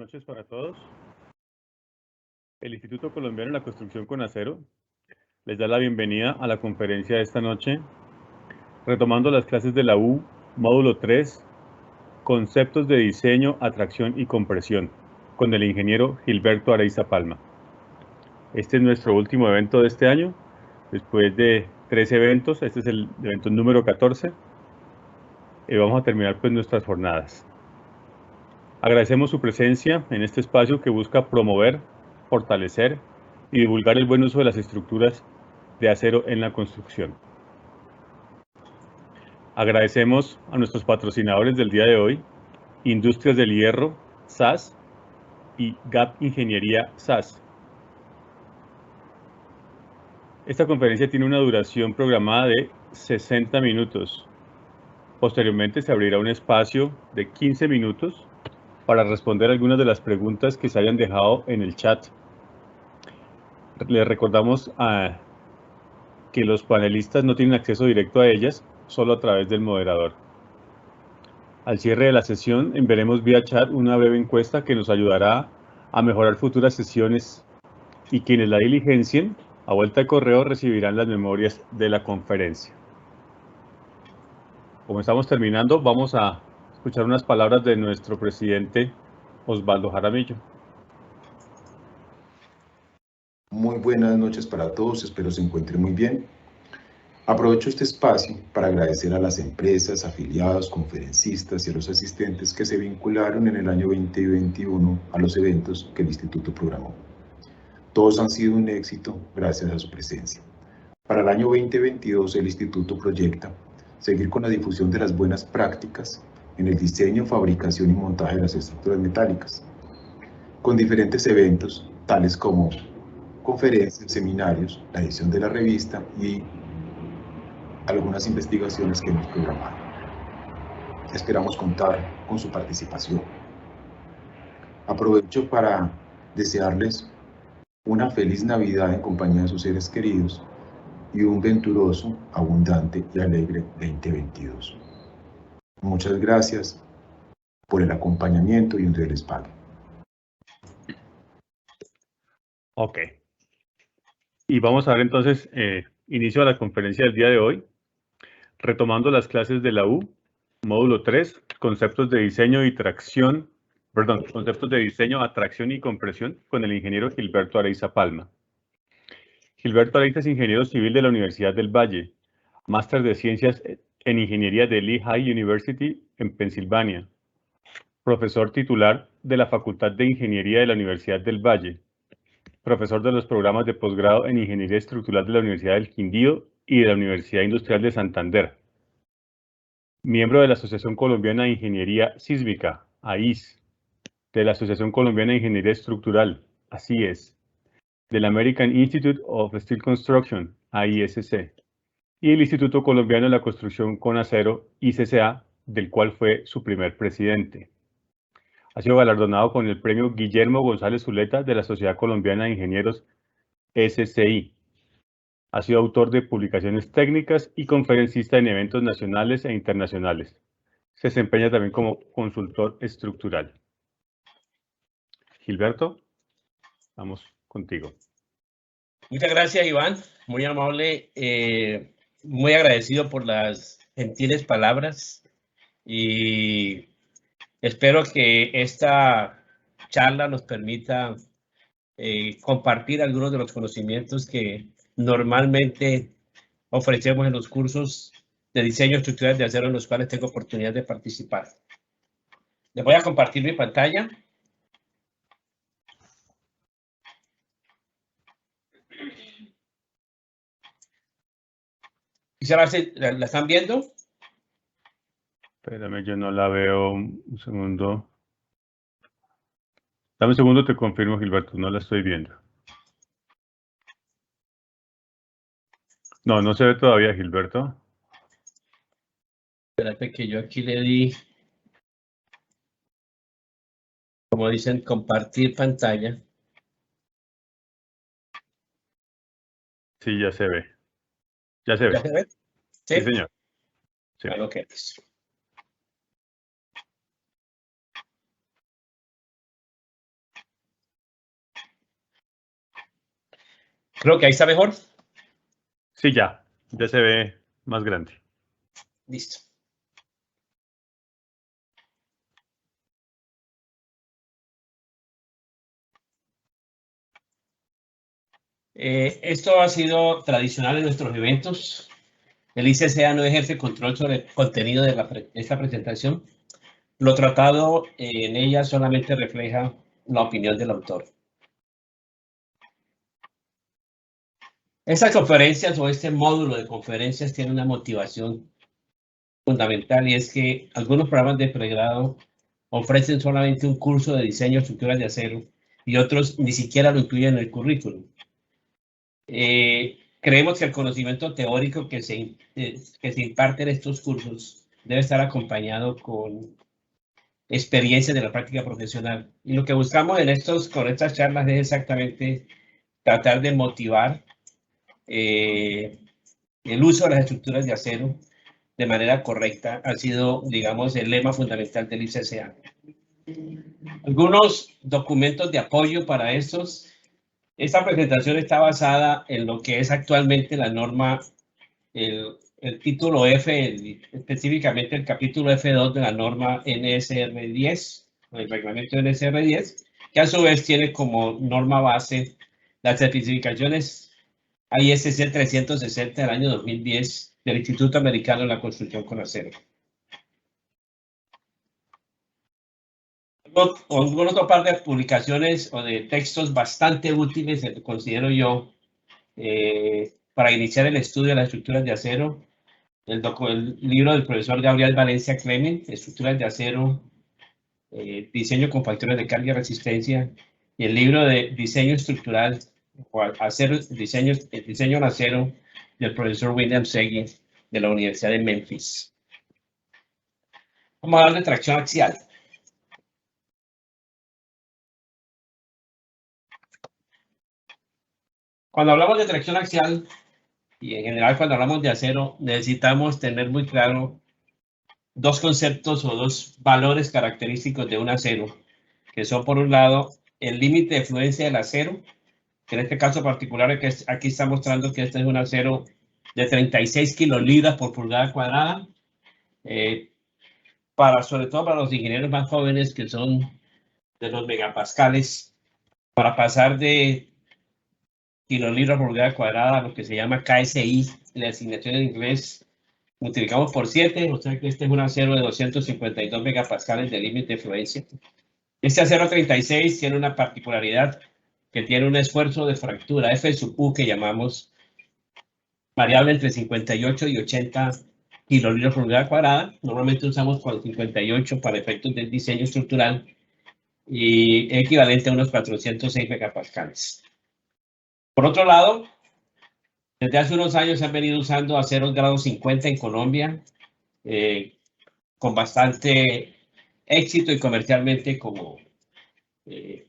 noches para todos. El Instituto Colombiano de la Construcción con Acero les da la bienvenida a la conferencia de esta noche, retomando las clases de la U, módulo 3, Conceptos de Diseño, Atracción y Compresión, con el ingeniero Gilberto Areiza Palma. Este es nuestro último evento de este año, después de 3 eventos, este es el evento número 14, y vamos a terminar pues nuestras jornadas. Agradecemos su presencia en este espacio que busca promover, fortalecer y divulgar el buen uso de las estructuras de acero en la construcción. Agradecemos a nuestros patrocinadores del día de hoy, Industrias del Hierro, SAS, y GAP Ingeniería, SAS. Esta conferencia tiene una duración programada de 60 minutos. Posteriormente se abrirá un espacio de 15 minutos para responder algunas de las preguntas que se hayan dejado en el chat. Les recordamos que los panelistas no tienen acceso directo a ellas, solo a través del moderador. Al cierre de la sesión enviaremos vía chat una breve encuesta que nos ayudará a mejorar futuras sesiones, y quienes la diligencien a vuelta de correo recibirán las memorias de la conferencia. Como estamos terminando, vamos a escuchar unas palabras de nuestro presidente Osvaldo Jaramillo. Muy buenas noches para todos, espero se encuentren muy bien. Aprovecho este espacio para agradecer a las empresas, afiliados, conferencistas y a los asistentes que se vincularon en el año 2021 a los eventos que el Instituto programó. Todos han sido un éxito gracias a su presencia. Para el año 2022 el Instituto proyecta seguir con la difusión de las buenas prácticas en el diseño, fabricación y montaje de las estructuras metálicas, con diferentes eventos tales como conferencias, seminarios, la edición de la revista y algunas investigaciones que hemos programado. Esperamos contar con su participación. Aprovecho para desearles una feliz Navidad en compañía de sus seres queridos y un venturoso, abundante y alegre 2022. Muchas gracias por el acompañamiento y un Dios les pague. Ok. Y vamos a ver entonces inicio a la conferencia del día de hoy, retomando las clases de la U, módulo 3, conceptos de diseño y conceptos de diseño, atracción y compresión, con el ingeniero Gilberto Areiza Palma. Gilberto Areiza es ingeniero civil de la Universidad del Valle, máster de ciencias en ingeniería de Lehigh University en Pensilvania, profesor titular de la Facultad de Ingeniería de la Universidad del Valle, profesor de los programas de posgrado en Ingeniería Estructural de la Universidad del Quindío y de la Universidad Industrial de Santander. Miembro de la Asociación Colombiana de Ingeniería Sísmica, AIS, de la Asociación Colombiana de Ingeniería Estructural, ASIES, del American Institute of Steel Construction, AISC, y el Instituto Colombiano de la Construcción con Acero, ICCA, del cual fue su primer presidente. Ha sido galardonado con el premio Guillermo González Zuleta de la Sociedad Colombiana de Ingenieros, SCI. Ha sido autor de publicaciones técnicas y conferencista en eventos nacionales e internacionales. Se desempeña también como consultor estructural. Gilberto, vamos contigo. Muchas gracias, Iván. Muy amable. Muy agradecido por las gentiles palabras. Y espero que esta charla nos permita compartir algunos de los conocimientos que normalmente ofrecemos en los cursos de diseño estructural de acero en los cuales tengo oportunidad de participar. Les voy a compartir mi pantalla. Quisiera ver si la están viendo. Espérame, yo no la veo. Un segundo. Dame un segundo, te confirmo, Gilberto, no la estoy viendo. No, no se ve todavía, Gilberto. Espérate que yo aquí le di, como dicen, compartir pantalla. Sí, ya se ve. Ya se ve. ¿Ya se ve? Sí, Sí, señor. Sí. Bueno, ok. Creo que ahí está mejor. Sí, ya se ve más grande. Listo. Esto ha sido tradicional en nuestros eventos. El ICCA no ejerce control sobre el contenido de esta presentación. Lo tratado en ella solamente refleja la opinión del autor. Estas conferencias o este módulo de conferencias tiene una motivación fundamental y es que algunos programas de pregrado ofrecen solamente un curso de diseño de estructuras de acero y otros ni siquiera lo incluyen en el currículum. Creemos que el conocimiento teórico que se imparte en estos cursos debe estar acompañado con experiencia de la práctica profesional. Y lo que buscamos con estas charlas es exactamente tratar de motivar el uso de las estructuras de acero de manera correcta. Ha sido, digamos, el lema fundamental del ICCA. Algunos documentos de apoyo para estos. Esta presentación está basada en lo que es actualmente la norma, el título F, específicamente el capítulo F2 de la norma NSR 10, el reglamento NSR 10, que a su vez tiene como norma base las especificaciones ISC 360 del año 2010 del Instituto Americano de la Construcción con Acero. Un otro par de publicaciones o de textos bastante útiles, considero yo, para iniciar el estudio de las estructuras de acero. El libro del profesor Gabriel Valencia Clement, Estructuras de acero, diseño con factores de carga y resistencia, y el libro de diseño estructural, diseño en acero, del profesor William Segui, de la Universidad de Memphis. Vamos a hablar de tracción axial. Cuando hablamos de tracción axial, y en general cuando hablamos de acero, necesitamos tener muy claro dos conceptos o dos valores característicos de un acero, que son por un lado el límite de fluencia del acero, que en este caso particular que aquí está mostrando que este es un acero de 36 kilolibras por pulgada cuadrada, sobre todo para los ingenieros más jóvenes que son de los megapascales, para pasar de kilolibras por pulgada cuadrada a lo que se llama KSI, la asignación en inglés, multiplicamos por 7, o sea que este es un acero de 252 megapascales de límite de fluencia. Este acero 36 tiene una particularidad que tiene un esfuerzo de fractura F sub U que llamamos variable entre 58 y 80 kilolibras por unidad cuadrada. Normalmente usamos 58 para efectos del diseño estructural y equivalente a unos 406 megapascales. Por otro lado, desde hace unos años se han venido usando aceros grado 50 en Colombia con bastante éxito y comercialmente como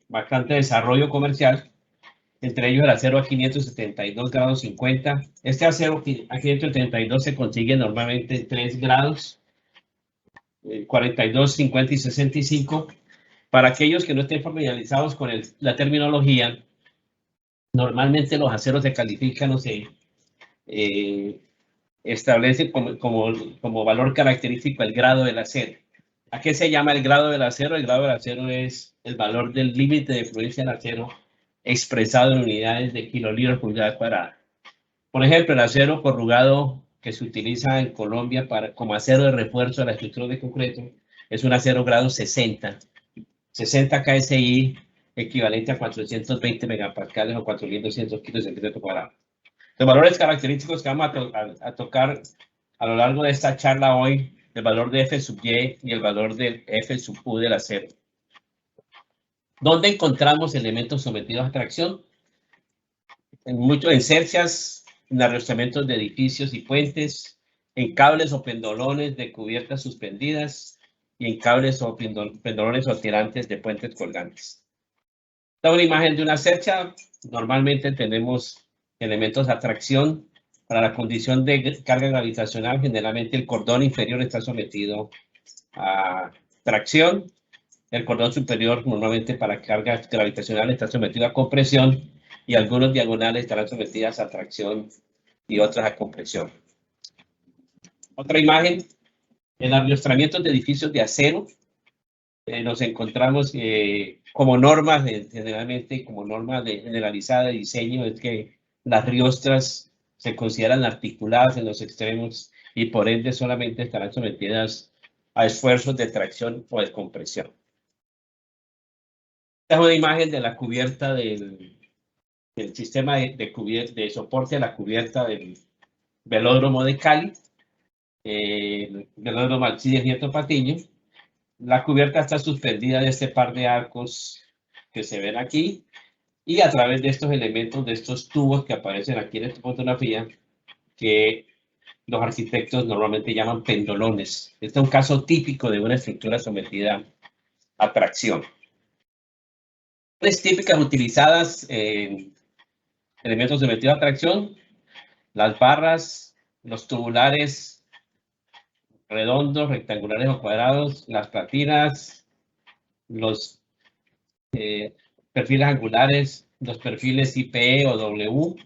bastante desarrollo comercial, entre ellos el acero a 572 grados 50. Este acero a 572 se consigue normalmente en 3 grados, 42, 50 y 65. Para aquellos que no estén familiarizados con la terminología, normalmente los aceros se califican o se establecen como valor característico el grado del acero. ¿A qué se llama el grado del acero? El grado del acero es el valor del límite de fluencia del acero expresado en unidades de kilolibras por pulgada cuadrada. Por ejemplo, el acero corrugado que se utiliza en Colombia como acero de refuerzo de la estructura de concreto es un acero grado 60. 60 KSI equivalente a 420 megapascales o 4.200 kilos de centímetro cuadrado. Los valores característicos que vamos a tocar a lo largo de esta charla hoy, el valor de F sub Y y el valor del F sub U del acero. ¿Dónde encontramos elementos sometidos a tracción? En cercas, en arrestamientos de edificios y puentes, en cables o pendolones de cubiertas suspendidas y en cables o pendolones o tirantes de puentes colgantes. Esta es una imagen de una cerca. Normalmente tenemos elementos de atracción. Para la condición de carga gravitacional, generalmente el cordón inferior está sometido a tracción. El cordón superior, normalmente para carga gravitacional, está sometido a compresión. y algunos diagonales estarán sometidas a tracción y otras a compresión. Otra imagen, en ariostramientos de edificios de acero, nos encontramos como normas, generalmente como norma generalizada de diseño, es que las riostras se consideran articuladas en los extremos y por ende solamente estarán sometidas a esfuerzos de tracción o de compresión. Esta es una imagen de la cubierta del sistema de soporte a la cubierta del velódromo de Cali, el velódromo Alcides Nieto Patiño. La cubierta está suspendida de este par de arcos que se ven aquí y a través de estos elementos, de estos tubos que aparecen aquí en esta fotografía, que los arquitectos normalmente llaman pendolones. Este es un caso típico de una estructura sometida a tracción. Las típicas utilizadas en elementos sometidos a tracción, las barras, los tubulares redondos, rectangulares o cuadrados, las platinas, los perfiles angulares, los perfiles IPE o W,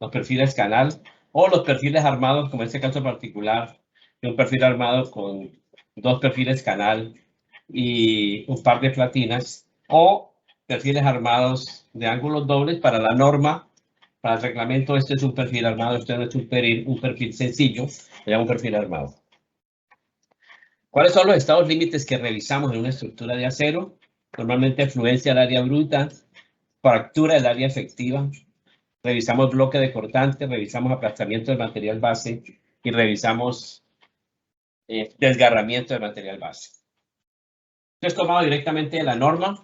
los perfiles canal o los perfiles armados, como en este caso particular, un perfil armado con dos perfiles canal y un par de platinas, o perfiles armados de ángulos dobles. Para la norma, para el reglamento, este es un perfil armado, este no es un perfil sencillo, se llama un perfil armado. ¿Cuáles son los estados límites que revisamos en una estructura de acero? Normalmente fluencia al área bruta, fractura del área efectiva, revisamos bloque de cortante, revisamos aplastamiento del material base y revisamos desgarramiento del material base. Esto es tomado directamente de la norma.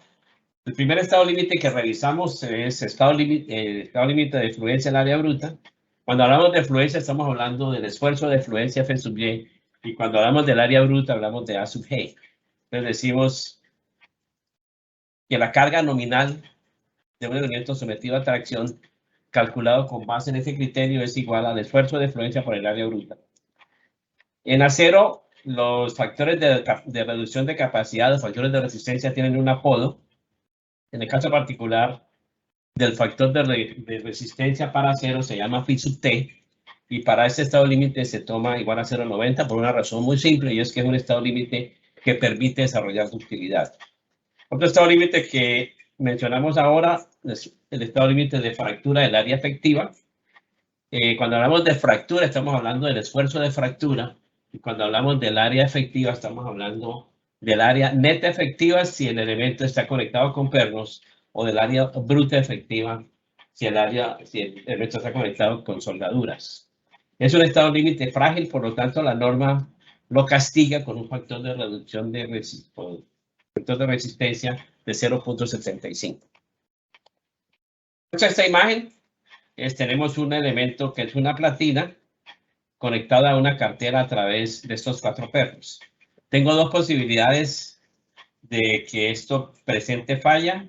El primer estado límite que revisamos es el estado límite de fluencia al área bruta. Cuando hablamos de fluencia estamos hablando del esfuerzo de fluencia F sub Y, y cuando hablamos del área bruta hablamos de A sub G. Entonces decimos que la carga nominal de un elemento sometido a tracción calculado con base en ese criterio es igual al esfuerzo de fluencia por el área bruta. En acero, los factores de reducción de capacidad, los factores de resistencia tienen un apodo. En el caso particular del factor de resistencia para acero se llama phi sub T, y para este estado límite se toma igual a 0,90 por una razón muy simple, y es que es un estado límite que permite desarrollar ductilidad. Otro estado límite que mencionamos ahora es el estado límite de fractura del área efectiva. Cuando hablamos de fractura estamos hablando del esfuerzo de fractura, y cuando hablamos del área efectiva estamos hablando del área neta efectiva si el elemento está conectado con pernos, o del área bruta efectiva si el elemento está conectado con soldaduras. Es un estado límite frágil, por lo tanto la norma lo castiga con un factor de reducción de resistencia de 0.75. Esta imagen tenemos un elemento que es una platina conectada a una cartera a través de estos 4 pernos. Tengo dos posibilidades de que esto presente falla.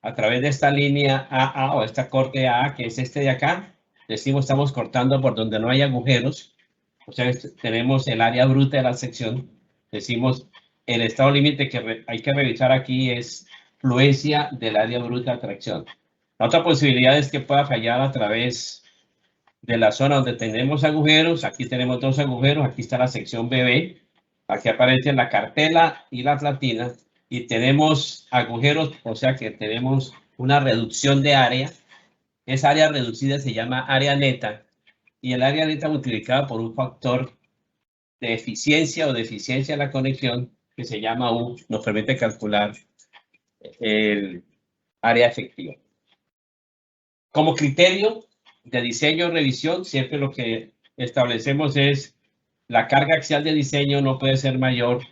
A través de esta línea AA o esta corte AA, que es este de acá, decimos estamos cortando por donde no hay agujeros, o sea, tenemos el área bruta de la sección. Decimos el estado límite que hay que revisar aquí es fluencia del área bruta de tracción. La otra posibilidad es que pueda fallar a través de la zona donde tenemos agujeros. Aquí tenemos 2 agujeros, aquí está la sección BB, aquí aparece la cartela y la platina, y tenemos agujeros, o sea que tenemos una reducción de área. Esa área reducida se llama área neta, y el área neta multiplicada por un factor de eficiencia o deficiencia de la conexión que se llama U, nos permite calcular el área efectiva. Como criterio de diseño o revisión, siempre lo que establecemos es la carga axial de diseño no puede ser mayor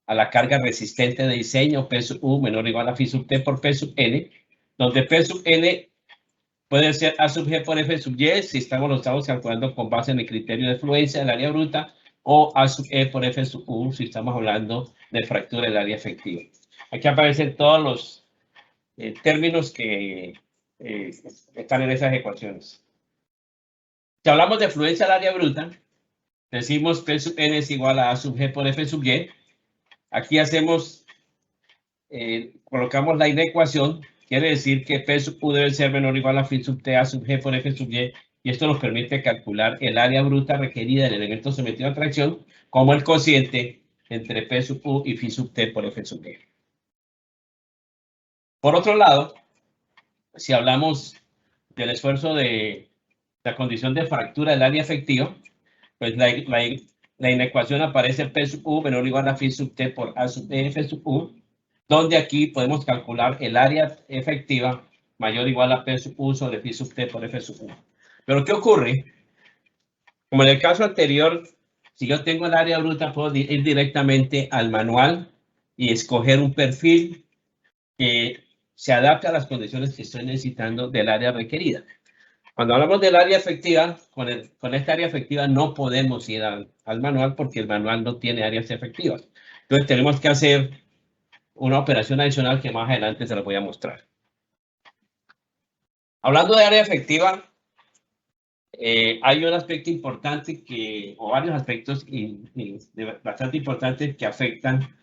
a la carga resistente de diseño, P sub U menor o igual a phi sub T por P sub N, donde P sub N puede ser A sub G por F sub Y, si lo estamos calculando con base en el criterio de fluencia del área bruta, o A sub E por F sub U, si estamos hablando de fractura del área efectiva. Aquí aparecen todos los términos que están en esas ecuaciones. Si hablamos de fluencia del área bruta, decimos P sub N es igual a sub G por F sub Y. Aquí hacemos, colocamos la inecuación, quiere decir que P sub U debe ser menor o igual a phi sub T A sub G por F sub Y, y esto nos permite calcular el área bruta requerida del elemento sometido a tracción como el cociente entre P sub U y phi sub T por F sub Y. Por otro lado, si hablamos del esfuerzo de la condición de fractura del área efectiva, pues la inecuación aparece P sub U menor o igual a phi sub T por A sub F sub U, donde aquí podemos calcular el área efectiva mayor o igual a P sub U sobre phi sub T por F sub U. Pero ¿qué ocurre? Como en el caso anterior, si yo tengo el área bruta, puedo ir directamente al manual y escoger un perfil que se adapte a las condiciones que estoy necesitando del área requerida. Cuando hablamos del área efectiva, con esta área efectiva no podemos ir al manual porque el manual no tiene áreas efectivas. Entonces tenemos que hacer una operación adicional que más adelante se la voy a mostrar. Hablando de área efectiva, hay un aspecto importante o varios aspectos bastante importantes que afectan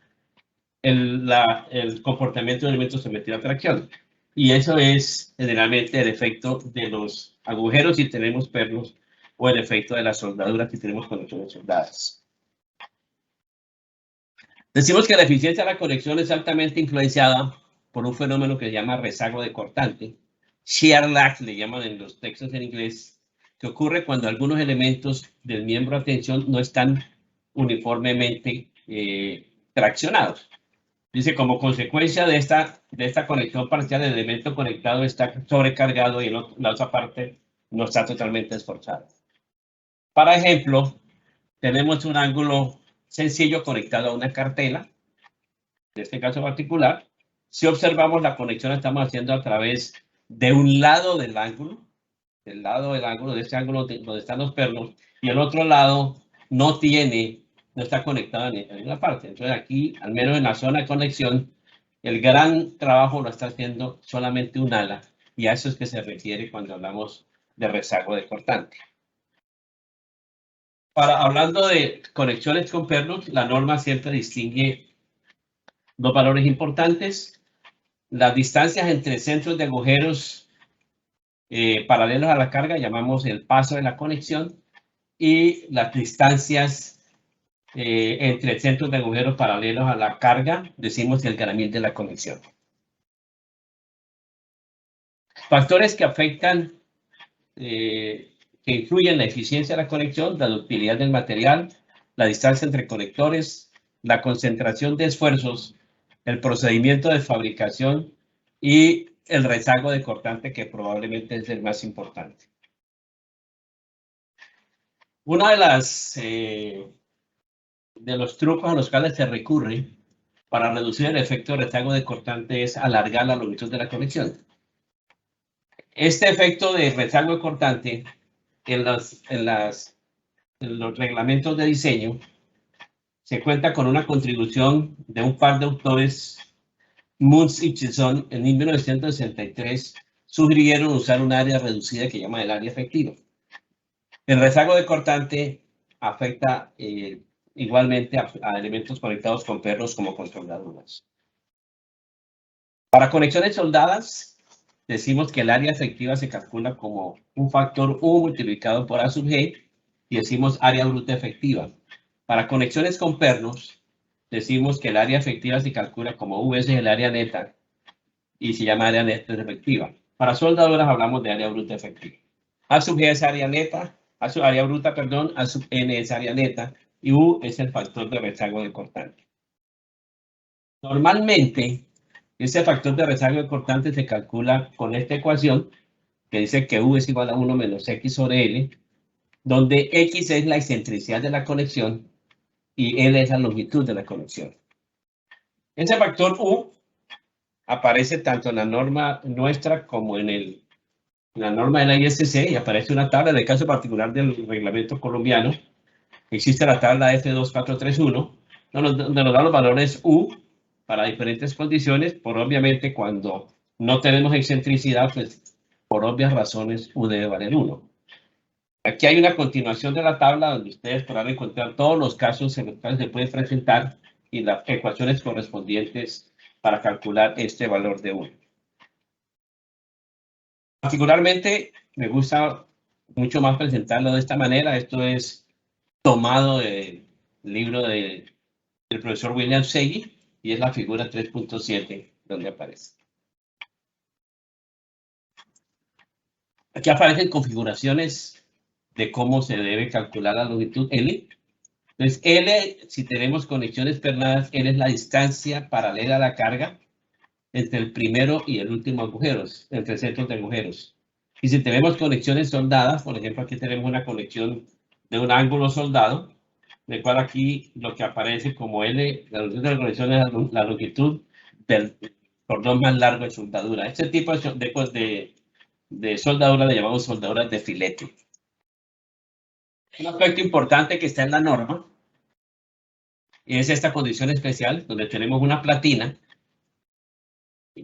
el comportamiento de elementos sometidos a tracción. Y eso es generalmente el efecto de los agujeros si tenemos pernos o el efecto de las soldaduras si tenemos conexiones soldadas. Decimos que la eficiencia de la conexión es altamente influenciada por un fenómeno que se llama rezago de cortante. Shear lag le llaman en los textos en inglés, que ocurre cuando algunos elementos del miembro de tensión no están uniformemente traccionados. Dice, como consecuencia de esta conexión parcial, el elemento conectado está sobrecargado y la otra parte no está totalmente esforzada. Para ejemplo, tenemos un ángulo sencillo conectado a una cartela, en este caso particular. Si observamos la conexión, estamos haciendo a través de un lado del ángulo, de este ángulo donde están los pernos, y el otro lado no está conectado en ninguna parte. Entonces aquí, al menos en la zona de conexión, el gran trabajo lo está haciendo solamente un ala, y a eso es que se refiere cuando hablamos de rezago de cortante. Hablando de conexiones con pernos, la norma siempre distingue dos valores importantes: las distancias entre centros de agujeros paralelos a la carga, llamamos el paso de la conexión, y las distancias entre centros de agujeros paralelos a la carga, decimos el gramil de la conexión. Factores que afectan, que influyen en la eficiencia de la conexión: la ductilidad del material, la distancia entre conectores, la concentración de esfuerzos, el procedimiento de fabricación y el rezago de cortante, que probablemente es el más importante. Uno de los trucos a los cuales se recurre para reducir el efecto de rezago de cortante es alargar la longitud de la conexión. Este efecto de rezago de cortante en los reglamentos de diseño se cuenta con una contribución de un par de autores. Muntz y Chisholm en 1963 sugirieron usar un área reducida que llama el área efectiva. El rezago de cortante afecta igualmente a elementos conectados con pernos como con soldaduras. Para conexiones soldadas, decimos que el área efectiva se calcula como un factor U multiplicado por A sub G y decimos área bruta efectiva. Para conexiones con pernos, decimos que el área efectiva se calcula como U es el área neta y se llama área neta efectiva. Para soldaduras hablamos de área bruta efectiva. A sub G es área neta, área bruta, perdón, A sub N es área neta y U es el factor de rezago de cortante. Normalmente, ese factor de rezago de cortante se calcula con esta ecuación que dice que U es igual a 1 menos X sobre L, donde X es la excentricidad de la conexión y L es la longitud de la conexión. Ese factor U aparece tanto en la norma nuestra como en la norma de la ISC, y aparece una tabla. En el caso particular del reglamento colombiano, existe la tabla F2431, donde nos da los valores U para diferentes condiciones. Obviamente, cuando no tenemos excentricidad, pues por obvias razones U debe valer 1. Aquí hay una continuación de la tabla donde ustedes podrán encontrar todos los casos en los cuales se puede presentar y las ecuaciones correspondientes para calcular este valor de U. Particularmente me gusta mucho más presentarlo de esta manera. Esto es tomado del libro del profesor William Segui y es la figura 3.7 donde aparece. Aquí aparecen configuraciones de cómo se debe calcular la longitud L. Entonces, L, si tenemos conexiones pernadas, L es la distancia paralela a la carga entre el primero y el último agujeros, entre centros de agujeros. Y si tenemos conexiones soldadas, por ejemplo, aquí tenemos una conexión de un ángulo soldado, del cual aquí lo que aparece como L, la longitud de la conexión es la longitud del cordón más largo de soldadura. Este tipo de soldadura le llamamos soldaduras de filete. Un aspecto importante que está en la norma es esta condición especial, donde tenemos una platina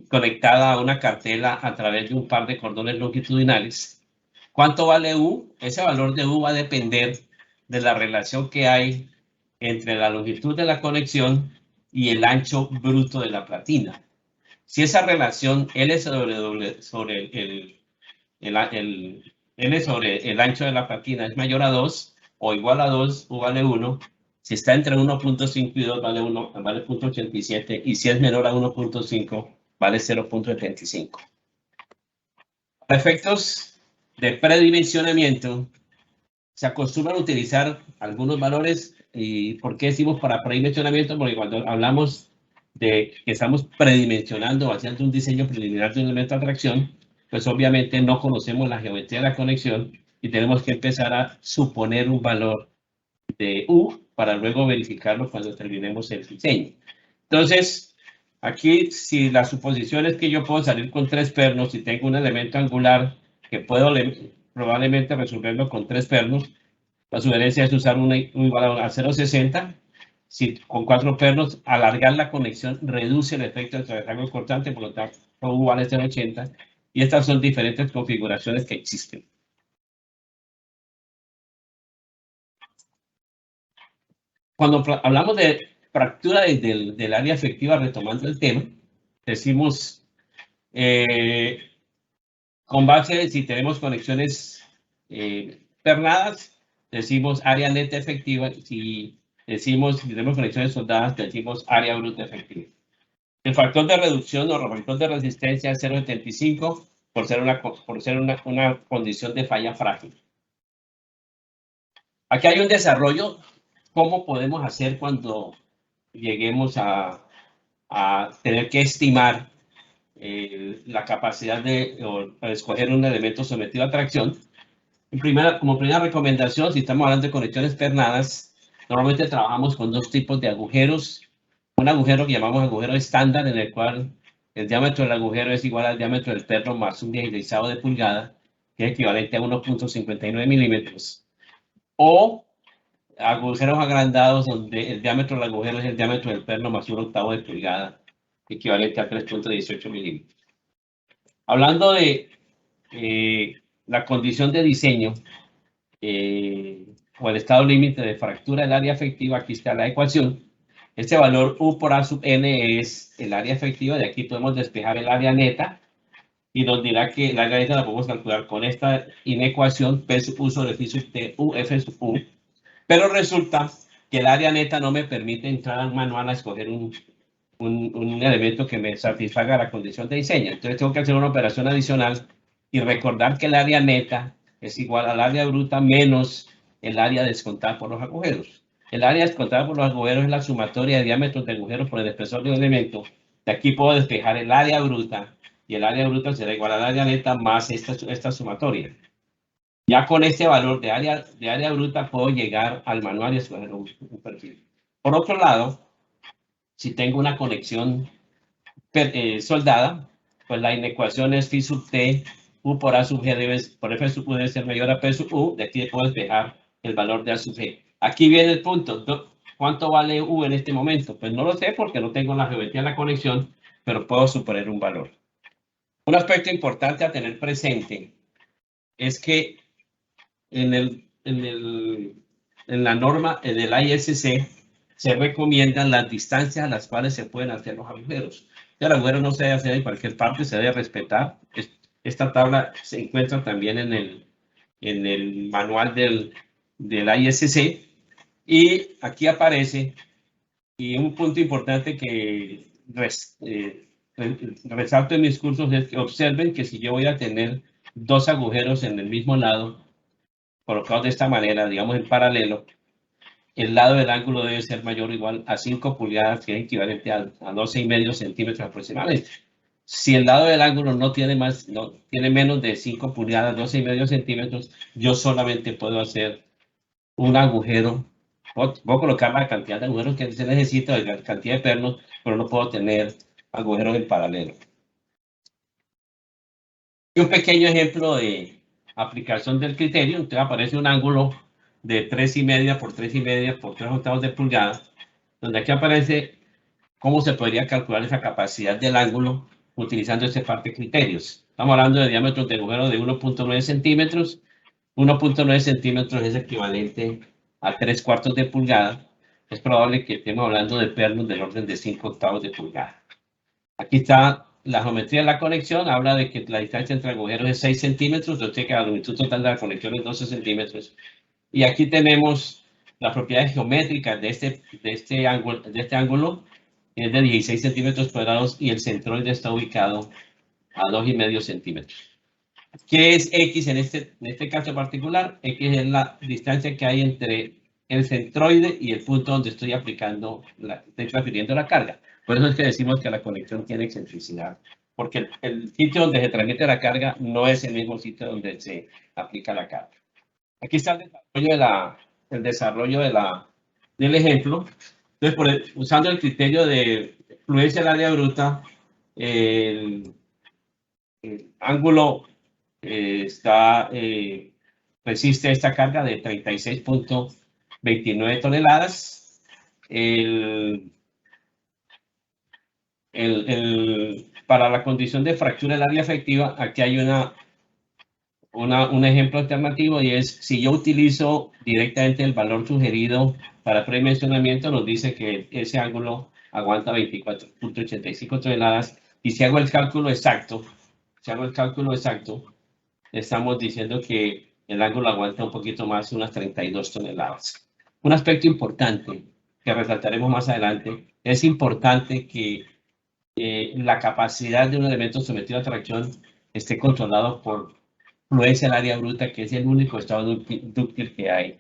conectada a una cartela a través de un par de cordones longitudinales. ¿Cuánto vale U? Ese valor de U va a depender de la relación que hay entre la longitud de la conexión y el ancho bruto de la platina. Si esa relación L sobre el ancho de la platina es mayor a 2 o igual a 2, U vale 1. Si está entre 1.5 y 2, vale 0.87. Y si es menor a 1.5, vale 0.75. Para efectos de predimensionamiento, se acostumbran a utilizar algunos valores. ¿Y por qué decimos para predimensionamiento? Porque cuando hablamos de que estamos predimensionando, haciendo un diseño preliminar de un elemento de atracción, pues obviamente no conocemos la geometría de la conexión y tenemos que empezar a suponer un valor de U para luego verificarlo cuando terminemos el diseño. Entonces, aquí si la suposición es que yo puedo salir con 3 pernos y tengo un elemento angular que puedo probablemente resolverlo con 3 pernos, la sugerencia es usar un igual a 0.60. Si con 4 pernos, alargar la conexión reduce el efecto del triángulo cortante, por lo tanto, U vale 0.80. Y estas son diferentes configuraciones que existen. Cuando hablamos de fractura del área efectiva, retomando el tema, decimos, con base, si tenemos conexiones pernadas, decimos área neta efectiva. Si tenemos conexiones soldadas, decimos área bruta efectiva. El factor de reducción o factor de resistencia es 0.75 por ser una condición de falla frágil. Aquí hay un desarrollo. ¿Cómo podemos hacer cuando lleguemos a tener que estimar la capacidad de escoger un elemento sometido a tracción? Como primera recomendación, si estamos hablando de conexiones pernadas, normalmente trabajamos con 2 tipos de agujeros. Un agujero que llamamos agujero estándar, en el cual el diámetro del agujero es igual al diámetro del perno más un diezavo de pulgada, que es equivalente a 1.59 milímetros. O agujeros agrandados donde el diámetro del agujero es el diámetro del perno más 1/8 de pulgada, equivalente a 3.18 milímetros. Hablando de la condición de diseño o el estado límite de fractura del área efectiva, aquí está la ecuación. Este valor U por A sub n es el área efectiva. De aquí podemos despejar el área neta y nos dirá que el área neta la podemos calcular con esta inecuación P sub U sobre phi sub T U F sub U. Pero resulta que el área neta no me permite entrar al manual a escoger un elemento que me satisfaga la condición de diseño. Entonces tengo que hacer una operación adicional y recordar que el área neta es igual al área bruta menos el área descontada por los agujeros. El área descontada por los agujeros es la sumatoria de diámetros de agujeros por el espesor de un elemento. De aquí puedo despejar el área bruta y el área bruta será igual al área neta más esta sumatoria. Ya con este valor de área bruta puedo llegar al manual y escoger un perfil. Por otro lado, si tengo una conexión soldada, pues la inecuación es phi sub T, U por A sub G por F sub U debe ser mayor a P sub U. De aquí puedo despejar el valor de A sub G. Aquí viene el punto. ¿Cuánto vale U en este momento? Pues no lo sé porque no tengo la geometría de la conexión, pero puedo suponer un valor. Un aspecto importante a tener presente es que en la norma del ISC se recomiendan las distancias a las cuales se pueden hacer los agujeros. El agujero no se debe hacer en cualquier parte, se debe respetar Esta tabla se encuentra también en el manual del ISC. Y aquí aparece, y un punto importante que resalto en mis cursos es que observen que si yo voy a tener dos agujeros en el mismo lado, colocados de esta manera, digamos en paralelo, el lado del ángulo debe ser mayor o igual a 5 pulgadas, que es equivalente a 12,5 centímetros aproximadamente. Si el lado del ángulo no tiene menos de 5 pulgadas, 12,5 centímetros, yo solamente puedo hacer un agujero. Voy a colocar la cantidad de agujeros que se necesita, la cantidad de pernos, pero no puedo tener agujeros en paralelo. Y un pequeño ejemplo de aplicación del criterio. Entonces aparece un ángulo de 3,5 por 3,5 por 3/8 de pulgada, donde aquí aparece cómo se podría calcular esa capacidad del ángulo utilizando este par de criterios. Estamos hablando de diámetros de agujero de 1.9 centímetros. 1.9 centímetros es equivalente a 3/4 de pulgada. Es probable que estemos hablando de pernos del orden de 5/8 de pulgada. Aquí está la geometría de la conexión. Habla de que la distancia entre agujeros es 6 centímetros, o sea que la longitud total de la conexión es 12 centímetros. Y aquí tenemos las propiedades geométricas de este ángulo, es de 16 centímetros cuadrados, y el centroide está ubicado a 2,5 centímetros. ¿Qué es X en este caso particular? X es la distancia que hay entre el centroide y el punto donde estoy transfiriendo la carga. Por eso es que decimos que la conexión tiene excentricidad, porque el sitio donde se transmite la carga no es el mismo sitio donde se aplica la carga. Aquí está el desarrollo del ejemplo. Entonces, usando el criterio de fluencia del área bruta, el ángulo resiste esta carga de 36.29 toneladas. Para la condición de fractura del área efectiva, aquí hay un ejemplo alternativo, y es si yo utilizo directamente el valor sugerido para predimensionamiento, nos dice que ese ángulo aguanta 24.85 toneladas, y si hago el cálculo exacto, estamos diciendo que el ángulo aguanta un poquito más, unas 32 toneladas. Un aspecto importante que resaltaremos más adelante, es importante que la capacidad de un elemento sometido a tracción esté controlado por fluencia del área bruta, que es el único estado dúctil que hay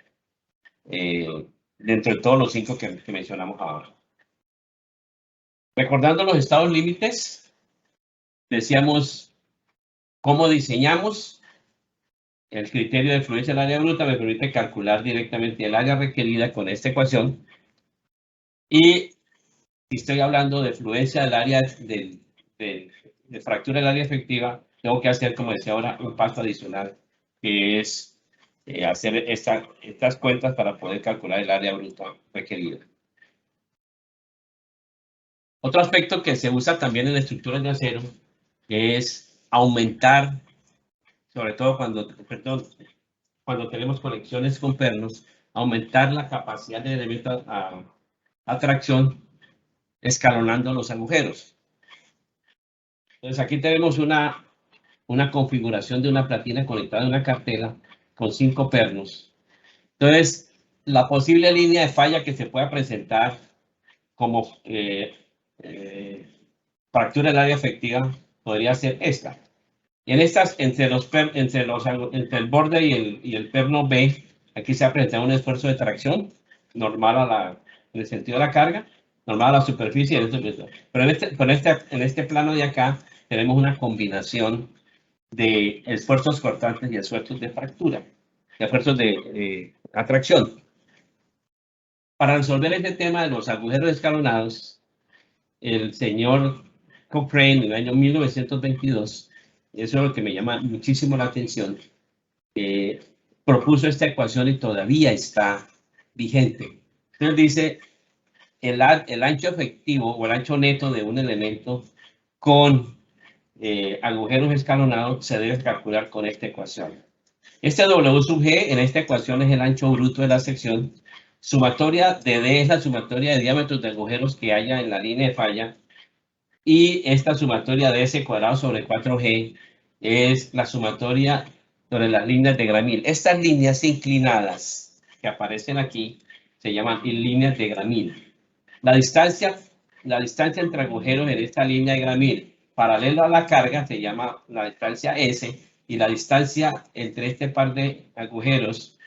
dentro de todos los 5 que mencionamos ahora. Recordando los estados límites, decíamos cómo diseñamos. El criterio de fluencia del área bruta me permite calcular directamente el área requerida con esta ecuación. Y si estoy hablando de fluencia del área de fractura del área efectiva, tengo que hacer, como decía ahora, un paso adicional, que es hacer estas cuentas para poder calcular el área bruta requerida. Otro aspecto que se usa también en la estructura de acero es aumentar, sobre todo cuando tenemos conexiones con pernos, aumentar la capacidad de elemento a tracción escalonando los agujeros. Entonces aquí tenemos una configuración de una platina conectada a una cartela con 5 pernos. Entonces, la posible línea de falla que se pueda presentar como fractura del área efectiva podría ser esta. En estas, entre el borde y el perno B, aquí se ha presentado un esfuerzo de tracción normal en el sentido de la carga, normal a la superficie. Pero en este plano de acá tenemos una combinación de esfuerzos cortantes y esfuerzos de fractura, de esfuerzos de atracción. Para resolver este tema de los agujeros escalonados, el señor Cochrane en el año 1922, eso es lo que me llama muchísimo la atención, propuso esta ecuación y todavía está vigente. Entonces dice, el ancho efectivo o el ancho neto de un elemento con agujeros escalonados se debe calcular con esta ecuación. Este W sub G en esta ecuación es el ancho bruto de la sección. Sumatoria de D es la sumatoria de diámetros de agujeros que haya en la línea de falla. Y esta sumatoria de S cuadrado sobre 4G es la sumatoria sobre las líneas de Gramil. Estas líneas inclinadas que aparecen aquí se llaman líneas de Gramil. La distancia entre agujeros en esta línea de Gramil paralela a la carga se llama la distancia S, y la distancia entre este par de agujeros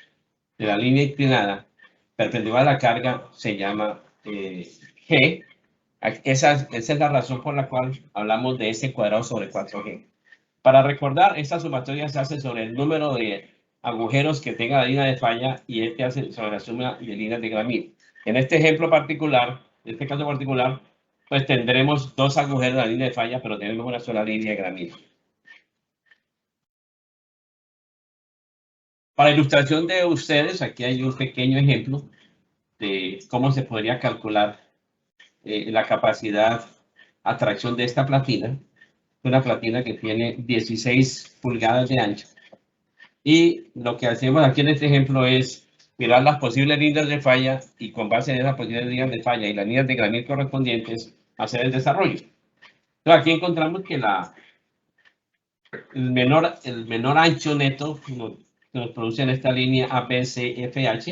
de la línea inclinada perpendicular a la carga se llama G. Esa es la razón por la cual hablamos de S cuadrado sobre 4G. Para recordar, esta sumatoria se hace sobre el número de agujeros que tenga la línea de falla y este hace sobre la suma de líneas de Gramil. En este ejemplo particular, en este caso particular, pues tendremos dos agujeros en la línea de falla, pero tenemos una sola línea de Gramil. Para ilustración de ustedes, aquí hay un pequeño ejemplo de cómo se podría calcular la capacidad atracción de esta platina. Una platina que tiene 16 pulgadas de ancho. Y lo que hacemos aquí en este ejemplo es mirar las posibles líneas de falla y con base en esas posibles líneas de falla y las líneas de Gramil correspondientes hacer el desarrollo. Entonces aquí encontramos que el menor ancho neto que nos produce en esta línea ABCFH,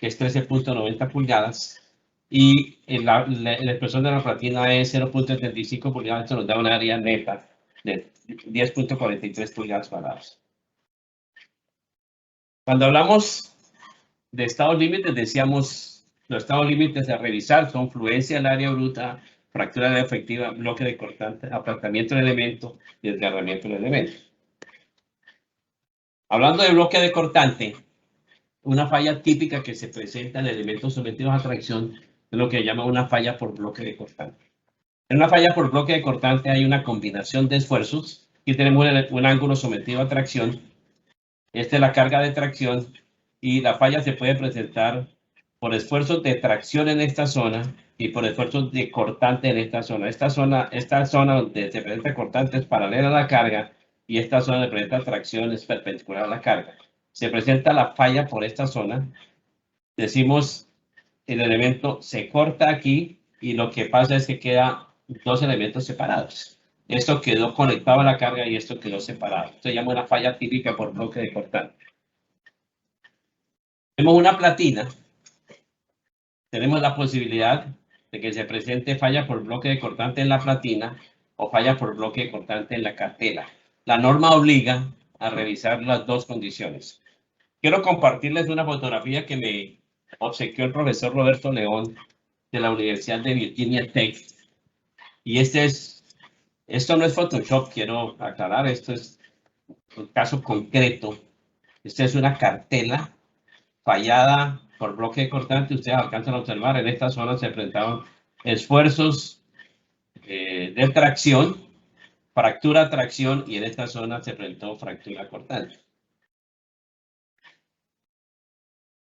que es 13.90 pulgadas, y la expresión de la platina es 0.75 pulgadas, esto nos da una área neta de 10.43 pulgadas cuadradas. Cuando hablamos de estados límites, decíamos, los estados límites a revisar son fluencia del área bruta, fractura de efectiva, bloque de cortante, aplastamiento del elemento y desgarramiento del elemento. Hablando de bloque de cortante, una falla típica que se presenta en elementos sometidos a tracción es lo que llama una falla por bloque de cortante. En una falla por bloque de cortante hay una combinación de esfuerzos. Aquí tenemos un ángulo sometido a tracción. Esta es la carga de tracción y la falla se puede presentar por esfuerzos de tracción en esta zona y por esfuerzos de cortante en esta zona. Esta zona donde se presenta cortante es paralela a la carga y esta zona donde presenta tracción es perpendicular a la carga. Se presenta la falla por esta zona. Decimos el elemento se corta aquí y lo que pasa es que quedan dos elementos separados. Esto quedó conectado a la carga y esto quedó separado. Esto se llama una falla típica por bloque de cortante. Tenemos una platina. Tenemos la posibilidad de que se presente falla por bloque de cortante en la platina o falla por bloque de cortante en la cartela. La norma obliga a revisar las dos condiciones. Quiero compartirles una fotografía que me obsequió el profesor Roberto León de la Universidad de Virginia Tech. Y esto no es Photoshop, quiero aclarar, esto es un caso concreto. Esta es una cartela fallada por bloque cortante. Ustedes alcanzan a observar, en esta zona se presentaban esfuerzos de tracción, fractura, tracción, y en esta zona se presentó fractura cortante.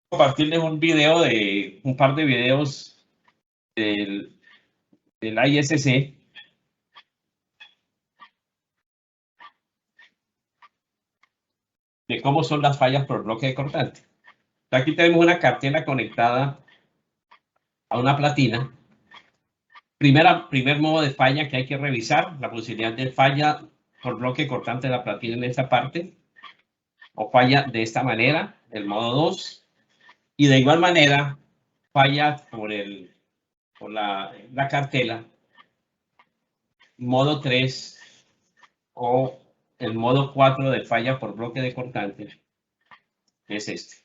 Compartirles un par de videos del ISC. De cómo son las fallas por bloque de cortante. Aquí tenemos una cartela conectada a una platina. Primer modo de falla que hay que revisar, la posibilidad de falla por bloque cortante de la platina en esta parte, o falla de esta manera, el modo 2, y de igual manera falla por la cartela, modo 3, o el modo 4 de falla por bloque de cortante, es este.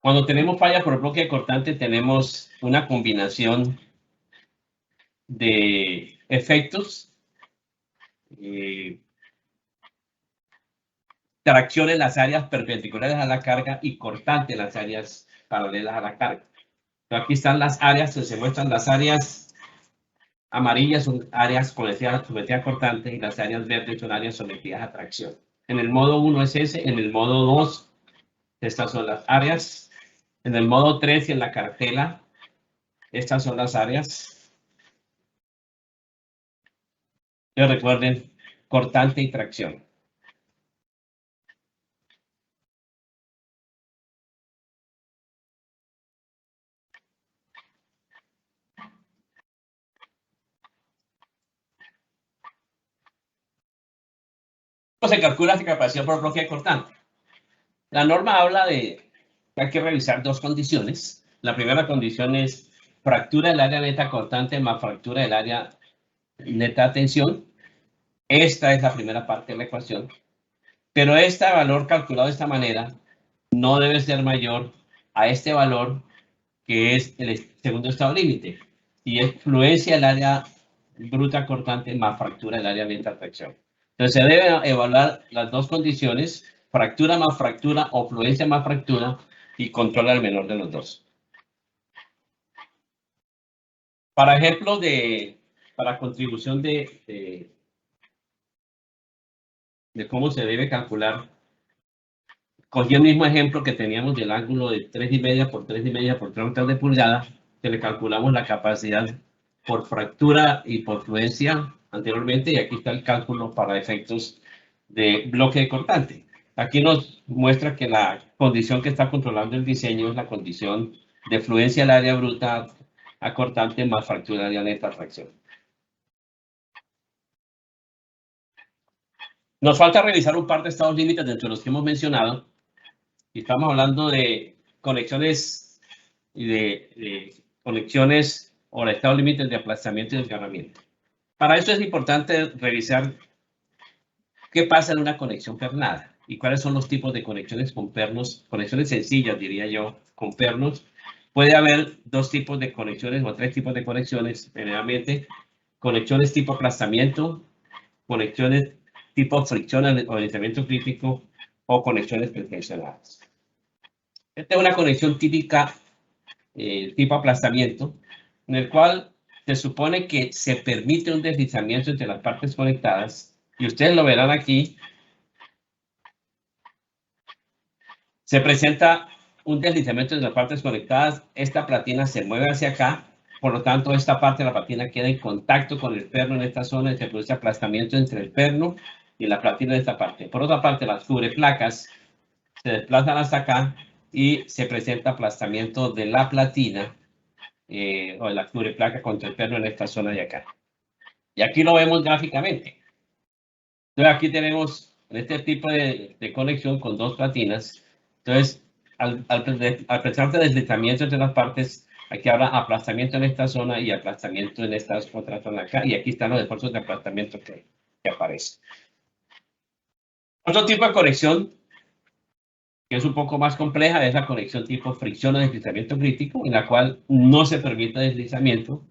Cuando tenemos falla por bloque de cortante, tenemos una combinación de efectos, tracción en las áreas perpendiculares a la carga y cortante en las áreas paralelas a la carga. Pero aquí están las áreas, se muestran las áreas amarillas son áreas sometidas a cortante y las áreas verdes son áreas sometidas a tracción. En el modo 1 es ese, en el modo 2 estas son las áreas, en el modo 3 y en la cartela estas son las áreas. Recuerden, cortante y tracción. ¿Cómo se calcula esta capacidad por bloque cortante? La norma habla de que hay que revisar dos condiciones. La primera condición es fractura del área neta cortante más fractura del área neta de tensión. Esta es la primera parte de la ecuación. Pero este valor calculado de esta manera no debe ser mayor a este valor que es el segundo estado límite, y es fluencia del área bruta cortante más fractura del área neta de tracción. Entonces se deben evaluar las dos condiciones, fractura más fractura o fluencia más fractura, y controla el menor de los dos. Para ejemplo para contribución de cómo se debe calcular, cogí el mismo ejemplo que teníamos del ángulo de 3,5 por 3,5 por 3 de pulgada, que le calculamos la capacidad por fractura y por fluencia anteriormente, y aquí está el cálculo para efectos de bloque cortante. Aquí nos muestra que la condición que está controlando el diseño es la condición de fluencia del área bruta a cortante más fractura del área neta tracción. Nos falta revisar un par de estados límites dentro de los que hemos mencionado. Y estamos hablando de conexiones conexiones o de estados límites de aplastamiento y desgarramiento. Para eso es importante revisar qué pasa en una conexión pernada y cuáles son los tipos de conexiones con pernos, conexiones sencillas, diría yo, con pernos. Puede haber dos tipos de conexiones o tres tipos de conexiones, generalmente conexiones tipo aplastamiento, conexiones tipo fricción o deslizamiento crítico o conexiones pretensionadas. Esta es una conexión típica tipo aplastamiento, en el cual se supone que se permite un deslizamiento entre las partes conectadas, y ustedes lo verán aquí. Se presenta un deslizamiento entre las partes conectadas, esta platina se mueve hacia acá, por lo tanto esta parte de la platina queda en contacto con el perno en esta zona y se produce aplastamiento entre el perno y la platina de esta parte. Por otra parte, las cubreplacas se desplazan hasta acá y se presenta aplastamiento de la platina o de la cubreplaca contra el perno en esta zona de acá. Y aquí lo vemos gráficamente. Entonces aquí tenemos este tipo de conexión con dos platinas. Entonces, al presentarse deslizamiento entre las partes, aquí habrá aplastamiento en esta zona y aplastamiento en esta otra zona acá. Y aquí están los esfuerzos de aplastamiento que aparecen. Otro tipo de conexión que es un poco más compleja es la conexión tipo fricción o deslizamiento crítico, en la cual no se permite deslizamiento.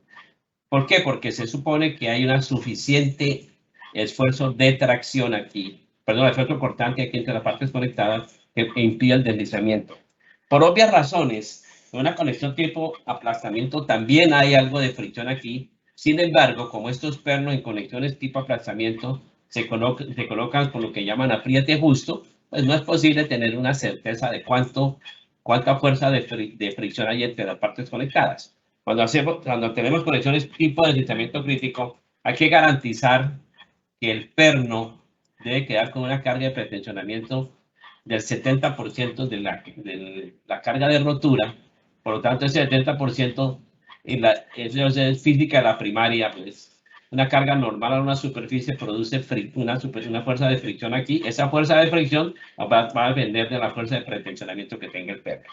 ¿Por qué? Porque se supone que hay una suficiente esfuerzo de tracción aquí, perdón, esfuerzo cortante aquí entre las partes conectadas que impide el deslizamiento. Por obvias razones, en una conexión tipo aplastamiento también hay algo de fricción aquí. Sin embargo, como estos pernos en conexiones tipo aplastamiento se colocan con lo que llaman apriete justo, pues no es posible tener una certeza de cuánta fuerza de fricción hay entre las partes conectadas. Cuando tenemos conexiones tipo de deslizamiento crítico, hay que garantizar que el perno debe quedar con una carga de pretensionamiento del 70% de la carga de rotura. Por lo tanto, ese 70% es física de la primaria, pues una carga normal a una superficie produce una fuerza de fricción aquí. Esa fuerza de fricción va a depender de la fuerza de pretensionamiento que tenga el perno.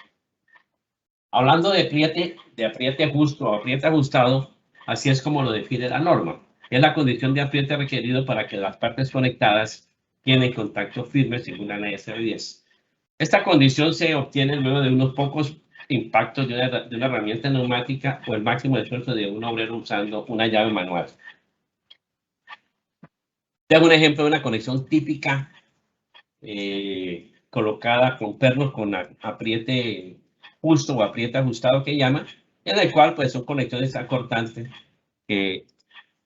Hablando de apriete justo o apriete ajustado, así es como lo define la norma. Es la condición de apriete requerido para que las partes conectadas queden en contacto firme según la NSR 10. Esta condición se obtiene luego de unos pocos impactos de una herramienta neumática o el máximo esfuerzo de un obrero usando una llave manual. Tengo un ejemplo de una conexión típica colocada con pernos con apriete justo o apriete ajustado que llama, en el cual pues son conexiones acortantes que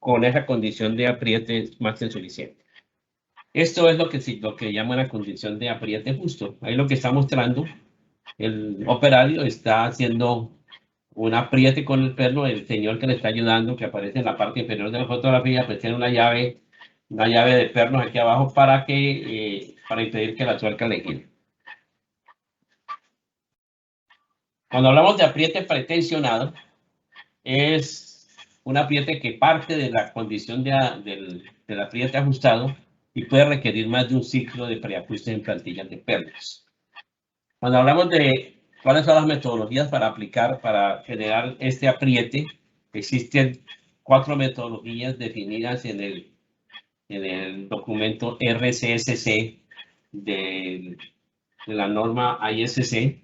con esa condición de apriete es más que suficiente. Esto es lo que llama la condición de apriete justo. Ahí lo que está mostrando, el operario está haciendo un apriete con el perno, el señor que le está ayudando, que aparece en la parte inferior de la fotografía, pues tiene una llave de pernos aquí abajo para impedir que la tuerca le gire. Cuando hablamos de apriete pretensionado, es un apriete que parte de la condición del apriete ajustado y puede requerir más de un ciclo de preajuste en plantillas de pernos. Cuando hablamos de cuáles son las metodologías para aplicar, para generar este apriete, existen 4 metodologías definidas en el documento RCSC de la norma ISC: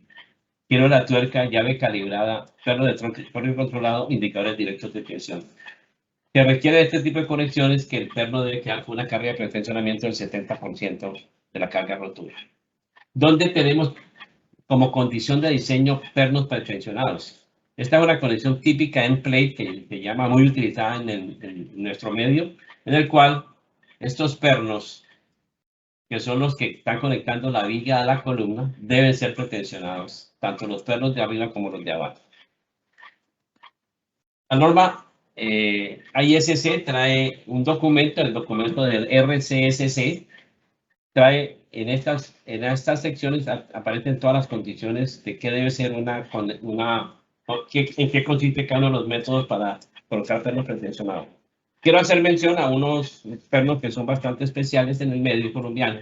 giro de la tuerca, llave calibrada, perno de tronco controlado, indicadores directos de tensión. Se requiere de este tipo de conexiones que el perno debe quedar con una carga de pretensionamiento del 70% de la carga rotura. ¿Dónde tenemos como condición de diseño pernos pretensionados? Esta es una conexión típica en plate que se llama muy utilizada en nuestro medio, en el cual estos pernos, que son los que están conectando la viga a la columna, deben ser pretensionados, tanto los pernos de arriba como los de abajo. La norma ISC trae un documento, el documento del RCSC, trae en estas secciones aparecen todas las condiciones de qué debe ser en qué consiste cada uno de los métodos para colocar pernos pretensionados. Quiero hacer mención a unos pernos que son bastante especiales en el medio colombiano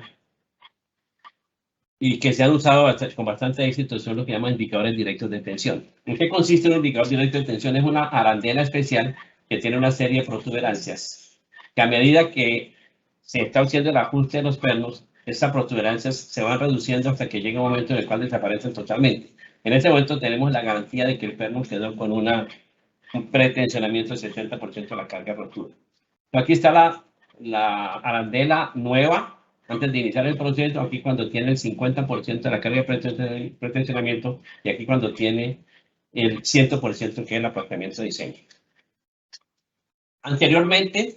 y que se han usado con bastante éxito, son lo que llaman indicadores directos de tensión. ¿En qué consiste un indicador directo de tensión? Es una arandela especial que tiene una serie de protuberancias, que a medida que se está haciendo el ajuste de los pernos, estas protuberancias se van reduciendo hasta que llega un momento en el cual desaparecen totalmente. En ese momento tenemos la garantía de que el perno quedó con un pretensionamiento del 70% de la carga rotura. Aquí está la arandela nueva, antes de iniciar el proceso, aquí cuando tiene el 50% de la carga de pretensionamiento y aquí cuando tiene el 100% que es el apartamiento de diseño. Anteriormente,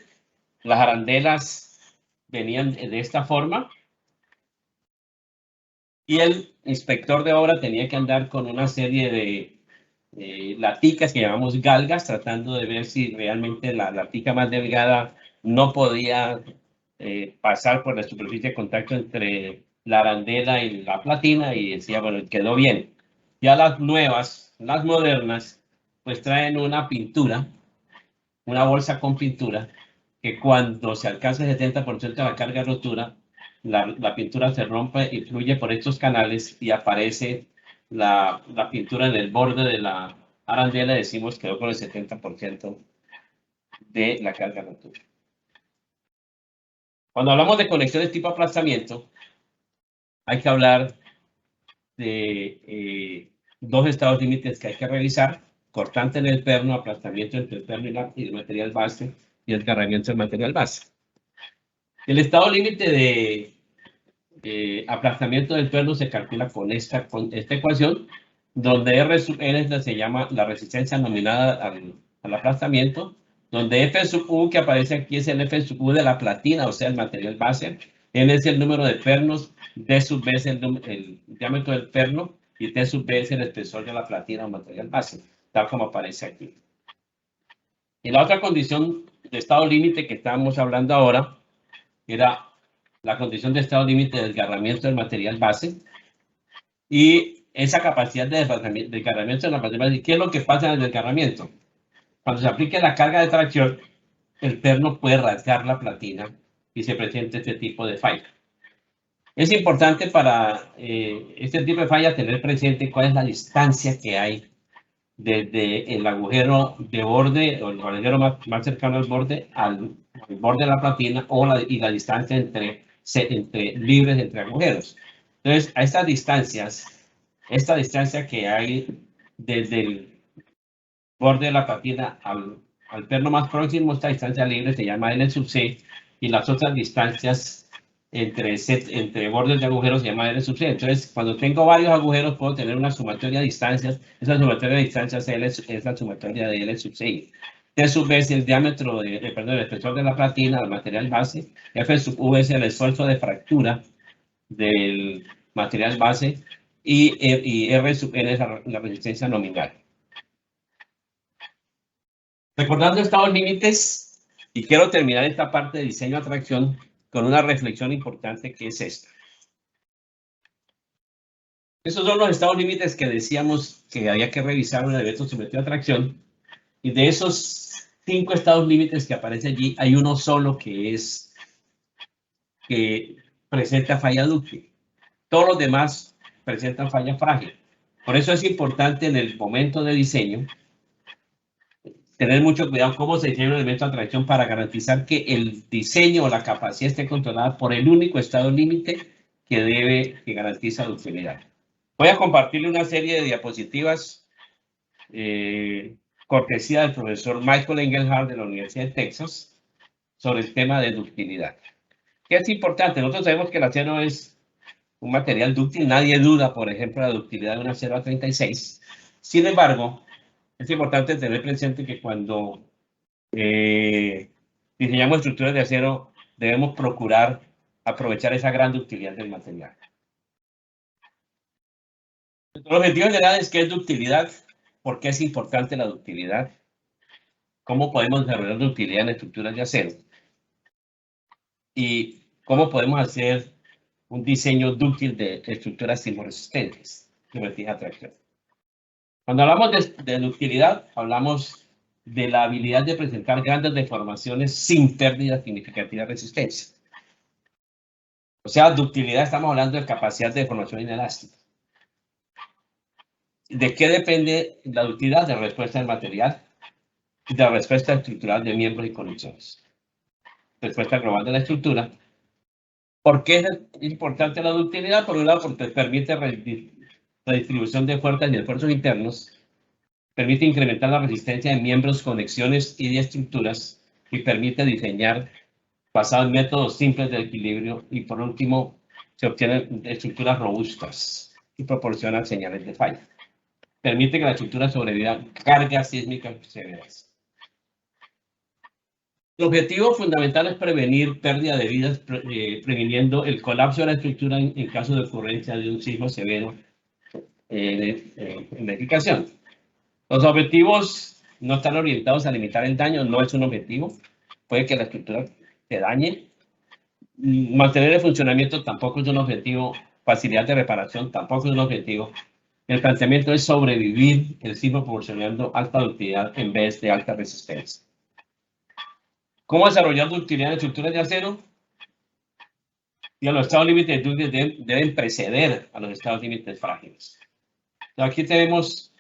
las arandelas venían de esta forma y el inspector de obra tenía que andar con una serie de laticas que llamamos galgas, tratando de ver si realmente la latica más delgada no podía pasar por la superficie de contacto entre la arandela y la platina, y decía, bueno, quedó bien. Ya las nuevas, las modernas, pues traen una pintura, una bolsa con pintura, que cuando se alcanza el 70% de la carga de rotura, la pintura se rompe y fluye por estos canales y aparece la pintura en el borde de la arandela, decimos quedó con el 70% de la carga de rotura. Cuando hablamos de conexiones tipo aplastamiento, hay que hablar de 2 estados límites que hay que revisar: cortante en el perno, aplastamiento entre el perno y el material base, y desgarramiento del material base. El estado límite de aplastamiento del perno se calcula con esta ecuación, donde R sub N se llama la resistencia nominada al aplastamiento, donde F sub U, que aparece aquí, es el F sub U de la platina, o sea, el material base. N es el número de pernos, D sub B es el diámetro del perno, y T sub B es el espesor de la platina o material base, tal como aparece aquí. Y la otra condición de estado límite que estábamos hablando ahora era la condición de estado límite de desgarramiento del material base, y esa capacidad de desgarramiento de la material base. ¿Qué es lo que pasa en el desgarramiento? Cuando se aplique la carga de tracción, el perno puede rasgar la platina y se presenta este tipo de falla. Es importante para este tipo de falla tener presente cuál es la distancia que hay desde el agujero de borde o el agujero más cercano al borde de la platina, y la distancia entre libres entre agujeros. Entonces, a estas distancias, esta distancia que hay desde el borde de la platina al perno más próximo, esta distancia libre se llama L sub C, y las otras distancias entre bordes de agujeros se llama L sub C. Entonces, cuando tengo varios agujeros, puedo tener una sumatoria de distancias. Esa sumatoria de distancias es la sumatoria de L sub C. T sub B es el diámetro, el espesor de la platina, del material base. F sub U es el esfuerzo de fractura del material base. Y R sub N es la resistencia nominal. Recordando estados límites, y quiero terminar esta parte de diseño de atracción con una reflexión importante, que es esta. Esos son los estados límites que decíamos que había que revisar un evento sometido a atracción, y de esos 5 estados límites que aparecen allí, hay uno solo que es que presenta falla dúctil. Todos los demás presentan falla frágil. Por eso es importante en el momento de diseño tener mucho cuidado cómo se diseña un elemento de atracción para garantizar que el diseño o la capacidad esté controlada por el único estado límite que garantiza ductilidad. Voy a compartirle una serie de diapositivas cortesía del profesor Michael Engelhardt de la Universidad de Texas sobre el tema de ductilidad. ¿Qué es importante? Nosotros sabemos que el acero es un material dúctil. Nadie duda, por ejemplo, la ductilidad de un acero A36. Sin embargo, es importante tener presente que cuando diseñamos estructuras de acero, debemos procurar aprovechar esa gran ductilidad del material. El objetivo general es qué es ductilidad, por qué es importante la ductilidad, cómo podemos desarrollar ductilidad en estructuras de acero y cómo podemos hacer un diseño dúctil de estructuras sismoresistentes de vertiente de atracción. Cuando hablamos de ductilidad, hablamos de la habilidad de presentar grandes deformaciones sin pérdida significativa de resistencia. O sea, ductilidad, estamos hablando de capacidad de deformación inelástica. ¿De qué depende la ductilidad? De la respuesta del material y de la respuesta estructural de miembros y conexiones. Respuesta global de la estructura. ¿Por qué es importante la ductilidad? Por un lado, porque permite la distribución de fuerzas y esfuerzos internos, permite incrementar la resistencia de miembros, conexiones y de estructuras y permite diseñar basado en métodos simples de equilibrio y por último se obtienen estructuras robustas y proporcionan señales de falla. Permite que la estructura sobreviva a cargas sísmicas severas. El objetivo fundamental es prevenir pérdida de vidas, previniendo el colapso de la estructura en caso de ocurrencia de un sismo severo en edificación. Los objetivos no están orientados a limitar el daño, no es un objetivo. Puede que la estructura se dañe. Mantener el funcionamiento tampoco es un objetivo. Facilidad de reparación tampoco es un objetivo. El planteamiento es sobrevivir el sismo proporcionando alta ductilidad en vez de alta resistencia. ¿Cómo desarrollar ductilidad en estructuras de acero? Y los estados límites deben preceder a los estados límites frágiles. Aquí tenemos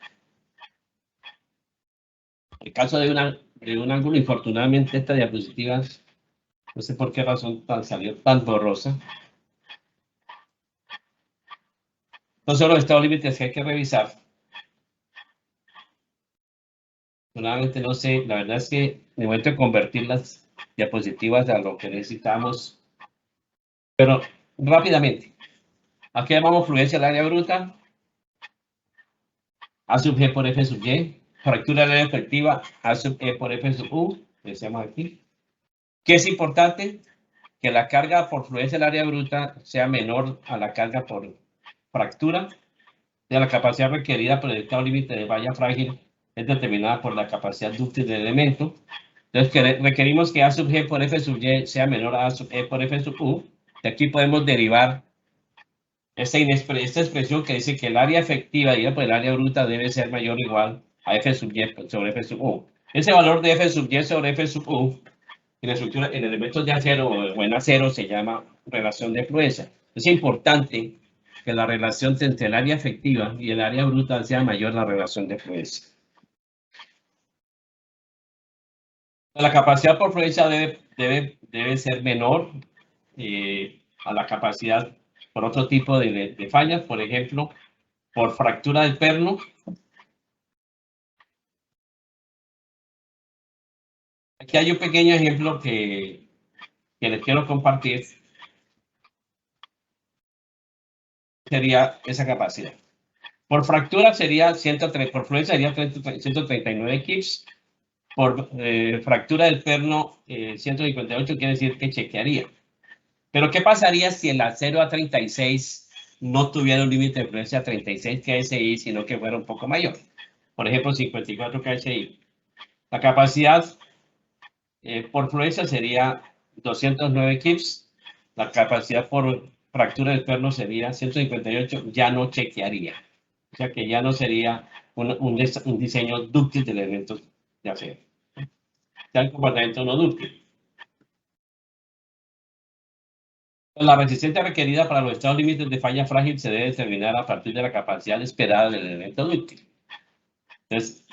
el caso de un ángulo. Infortunadamente, esta diapositiva, no sé por qué razón salió tan borrosa. No son los estados límites que hay que revisar. Nuevamente no sé, la verdad es que en el momento de convertir las diapositivas a lo que necesitamos, pero rápidamente. Aquí llamamos fluencia del área bruta, A sub G por F sub Y, fractura del área efectiva, A sub E por F sub U, decíamos aquí. ¿Qué es importante? Que la carga por fluencia del área bruta sea menor a la carga por fractura de la capacidad requerida por el estado límite de valla frágil es determinada por la capacidad dúctil del elemento. Entonces requerimos que A sub G por F sub Y sea menor a A sub E por F sub U. De aquí podemos derivar esta expresión que dice que el área efectiva dividida por el área bruta debe ser mayor o igual a F sub Y sobre F sub U. Ese valor de F sub Y sobre F sub U en estructura, en elementos de acero o en acero se llama relación de fluencia. Es importante que la relación entre el área efectiva y el área bruta sea mayor la relación de fluencia. La capacidad por fluencia debe ser menor a la capacidad por otro tipo de fallas, por ejemplo, por fractura del perno. Aquí hay un pequeño ejemplo que les quiero compartir. Sería esa capacidad. Por fractura sería 103, por fluencia sería 139 kips. Por fractura del perno 158, quiere decir que chequearía. Pero ¿qué pasaría si el acero A36 no tuviera un límite de fluencia 36 KSI, sino que fuera un poco mayor? Por ejemplo, 54 KSI. La capacidad por fluencia sería 209 kips. La capacidad por fractura del perno sería 158, ya no chequearía. O sea que ya no sería un diseño dúctil de elementos de acero. Ya el comportamiento no dúctil. La resistencia requerida para los estados límites de falla frágil se debe determinar a partir de la capacidad esperada del elemento dúctil. Entonces,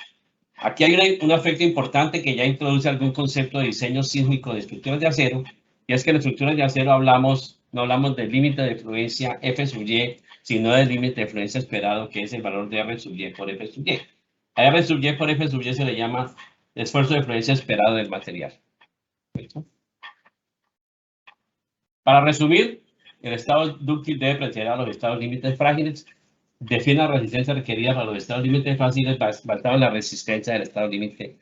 aquí hay un aspecto importante que ya introduce algún concepto de diseño sísmico de estructuras de acero, y es que en estructuras de acero no hablamos del límite de fluencia F sub Y, sino del límite de fluencia esperado, que es el valor de R sub Y por F sub Y. A R sub Y por F sub Y se le llama esfuerzo de fluencia esperado del material. ¿Perfecto? Para resumir, el estado dúctil debe preceder a los estados límites frágiles. Define la resistencia requerida para los estados límites fáciles basado en la resistencia del estado límite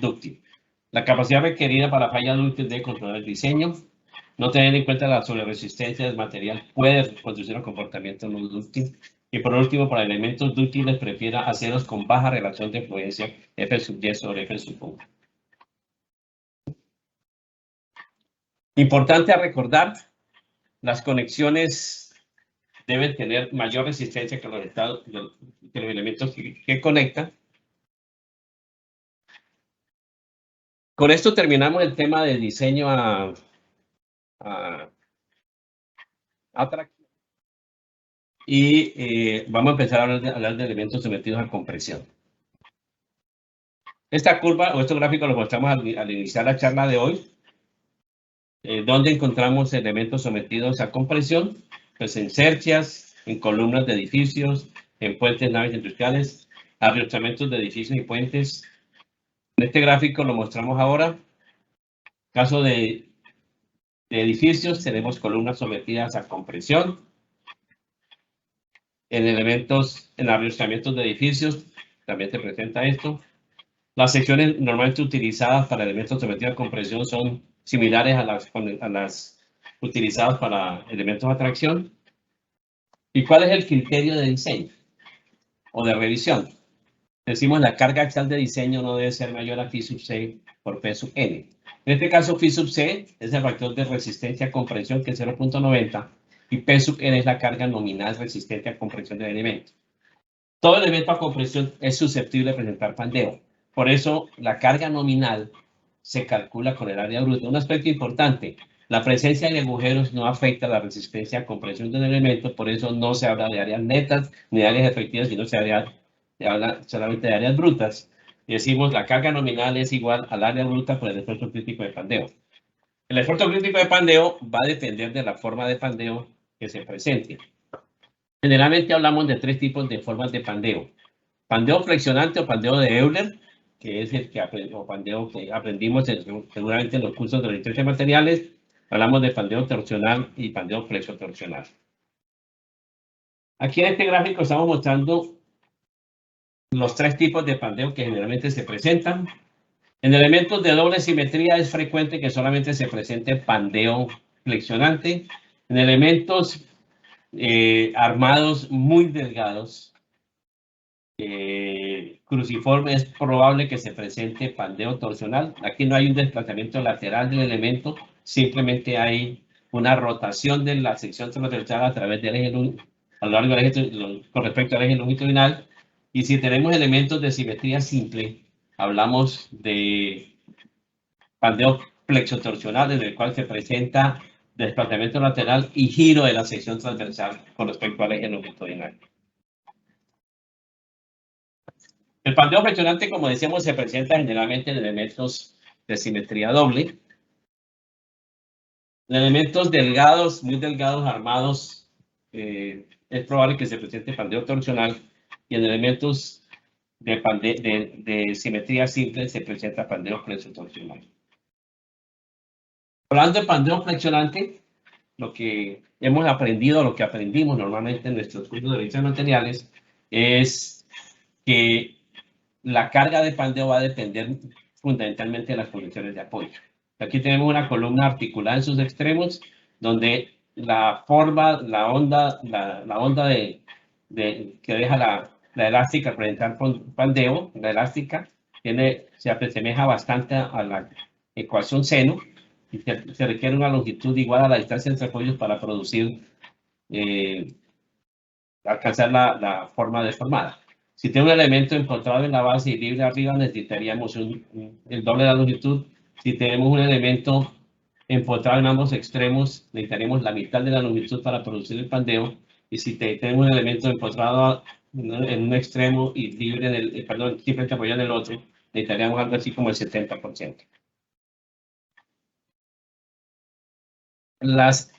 dúctil. La capacidad requerida para falla dúctil debe controlar el diseño. No tener en cuenta la sobreresistencia del material puede conducir a comportamiento no dúctil. Y por último, para elementos dúctiles, prefiera aceros con baja relación de influencia F sub Y sobre F sub 1. Importante a recordar, las conexiones deben tener mayor resistencia que los elementos que conectan. Con esto terminamos el tema del diseño a atracción. Y vamos a empezar a hablar de elementos sometidos a compresión. Esta curva o estos gráficos los mostramos al iniciar la charla de hoy, donde encontramos elementos sometidos a compresión, pues en cerchas, en columnas de edificios, en puentes, naves industriales, arrestamientos de edificios y puentes. En este gráfico lo mostramos ahora. Caso de edificios, tenemos columnas sometidas a compresión. En arrestamientos de edificios, también se presenta esto. Las secciones normalmente utilizadas para elementos sometidos a compresión son similares a las utilizadas para elementos de atracción. ¿Y cuál es el criterio de diseño o de revisión? Decimos la carga axial de diseño no debe ser mayor a phi sub c por P sub n. En este caso, phi sub c es el factor de resistencia a compresión, que es 0.90, y P sub n es la carga nominal resistente a compresión del elemento. Todo elemento a compresión es susceptible de presentar pandeo. Por eso, la carga nominal se calcula con el área bruta. Un aspecto importante, la presencia de agujeros no afecta la resistencia a compresión del elemento, por eso no se habla de áreas netas ni de áreas efectivas, sino se habla solamente de áreas brutas. Y decimos la carga nominal es igual al área bruta por el esfuerzo crítico de pandeo. El esfuerzo crítico de pandeo va a depender de la forma de pandeo que se presente. Generalmente hablamos de tres tipos de formas de pandeo. Pandeo flexionante o pandeo de Euler, que es el que pandeo que aprendimos seguramente en los cursos de la historia de materiales. Hablamos de pandeo torsional y pandeo flexotorsional. Aquí en este gráfico estamos mostrando los tres tipos de pandeo que generalmente se presentan. En elementos de doble simetría es frecuente que solamente se presente pandeo flexionante. En elementos armados muy delgados, cruciforme, es probable que se presente pandeo torsional. Aquí no hay un desplazamiento lateral del elemento, simplemente hay una rotación de la sección transversal a través del eje, a lo largo del eje, con respecto al eje longitudinal. Y si tenemos elementos de simetría simple, hablamos de pandeo flexotorsional, en el cual se presenta desplazamiento lateral y giro de la sección transversal con respecto al eje longitudinal. El pandeo flexionante, como decíamos, se presenta generalmente en elementos de simetría doble. En elementos delgados, muy delgados, armados, es probable que se presente pandeo torsional, y en elementos de simetría simple se presenta pandeo flexotorsional. Hablando de pandeo flexionante, lo que hemos aprendido, lo que aprendimos normalmente en nuestros cursos de historia de materiales, es que la carga de pandeo va a depender fundamentalmente de las condiciones de apoyo. Aquí tenemos una columna articulada en sus extremos, donde la forma, la onda que deja la elástica al presentar pandeo, la elástica, se asemeja bastante a la ecuación seno, y se requiere una longitud igual a la distancia entre apoyos para producir, alcanzar la forma deformada. Si tengo un elemento encontrado en la base y libre arriba, necesitaríamos el doble de la longitud. Si tenemos un elemento empotrado en ambos extremos, necesitaremos la mitad de la longitud para producir el pandeo. Y si tenemos un elemento empotrado en un extremo y libre perdón, simplemente apoyado en el otro, necesitaríamos algo así como el 70%. Las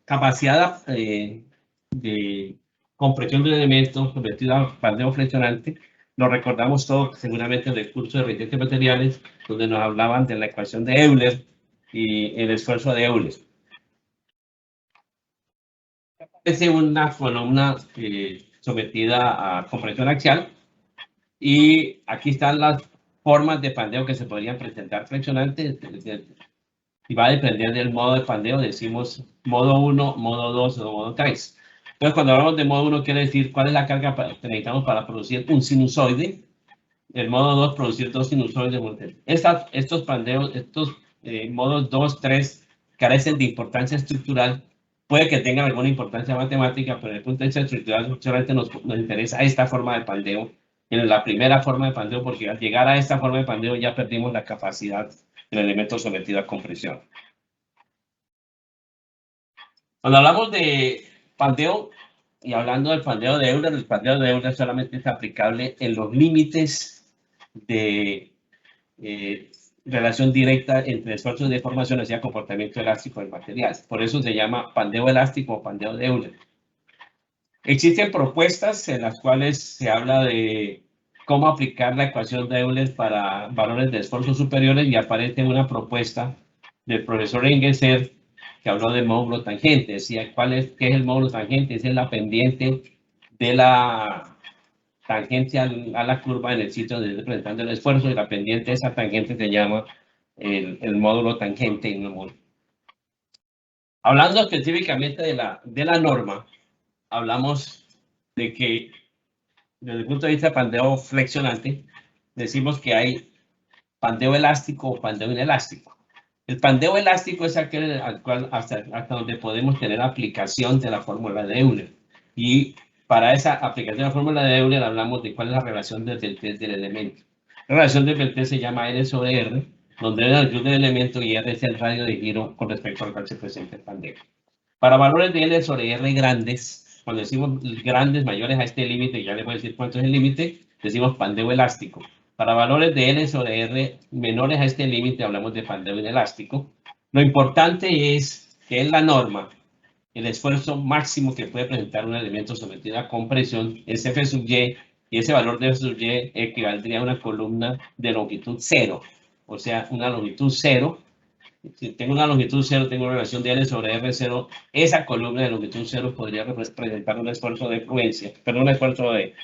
capacidad de compresión del elemento convertido a pandeo flexionante, lo recordamos todos seguramente del curso de resistencia de materiales, donde nos hablaban de la ecuación de Euler y el esfuerzo de Euler. Es una columna sometida a compresión axial, y aquí están las formas de pandeo que se podrían presentar flexionantes, y va a depender del modo de pandeo. Decimos modo 1, modo 2 o modo 3. Entonces, cuando hablamos de modo 1, quiere decir cuál es la carga que necesitamos para producir un sinusoide. El modo 2, producir dos sinusoides. Estos pandeos, estos modos 2, 3, carecen de importancia estructural. Puede que tengan alguna importancia matemática, pero desde el punto de vista estructural, solamente nos interesa esta forma de pandeo, en la primera forma de pandeo, porque al llegar a esta forma de pandeo ya perdimos la capacidad del elemento sometido a compresión. Cuando hablamos de pandeo, y hablando del pandeo de Euler, el pandeo de Euler solamente es aplicable en los límites de relación directa entre esfuerzos de deformación hacia comportamiento elástico del material. Por eso se llama pandeo elástico o pandeo de Euler. Existen propuestas en las cuales se habla de cómo aplicar la ecuación de Euler para valores de esfuerzo superiores, y aparece una propuesta del profesor Engelser que habló de módulo tangente. Decía, ¿qué es el módulo tangente? Es la pendiente de la tangente a la curva en el sitio donde está representando el esfuerzo, y la pendiente de esa tangente se llama el módulo tangente en el módulo. Hablando específicamente de la norma, hablamos de que desde el punto de vista de pandeo flexionante, decimos que hay pandeo elástico o pandeo inelástico. El pandeo elástico es aquel al cual hasta donde podemos tener aplicación de la fórmula de Euler. Y para esa aplicación de la fórmula de Euler hablamos de cuál es la relación del test del elemento. La relación del test se llama L sobre R, donde L es la longitud del elemento y R es el radio de giro con respecto al cual se presenta el pandeo. Para valores de L sobre R grandes, cuando decimos grandes mayores a este límite, ya les voy a decir cuánto es el límite, decimos pandeo elástico. Para valores de L sobre R menores a este límite, hablamos de pandeo inelástico. Lo importante es que en la norma, el esfuerzo máximo que puede presentar un elemento sometido a compresión es F sub Y, y ese valor de F sub Y equivaldría a una columna de longitud 0, o sea, una longitud 0. Si tengo una longitud 0, tengo una relación de L sobre R0, esa columna de longitud 0 podría representar un esfuerzo de influencia, pero un esfuerzo de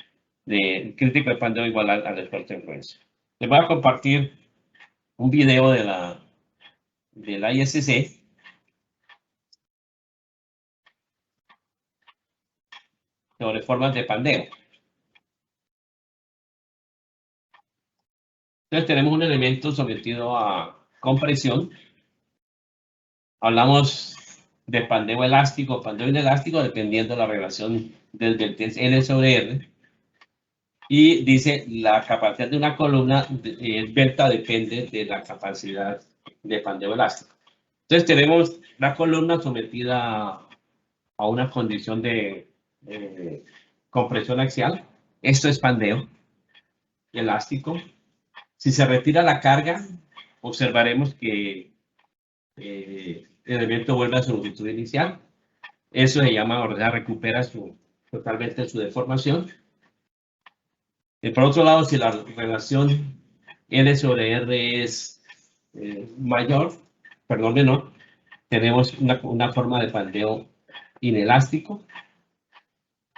crítico de pandeo igual al esfuerzo de influencia. Les voy a compartir un video de la ISC sobre formas de pandeo. Entonces tenemos un elemento sometido a compresión. Hablamos de pandeo elástico o pandeo inelástico dependiendo de la relación del test L sobre R. Y dice, la capacidad de una columna delta depende de la capacidad de pandeo elástico. Entonces tenemos la columna sometida a una condición de compresión axial. Esto es pandeo elástico. Si se retira la carga, observaremos que el elemento vuelve a su longitud inicial. Eso se llama, o sea, recupera totalmente su deformación. Y por otro lado, si la relación L sobre R es menor, tenemos una forma de pandeo inelástico.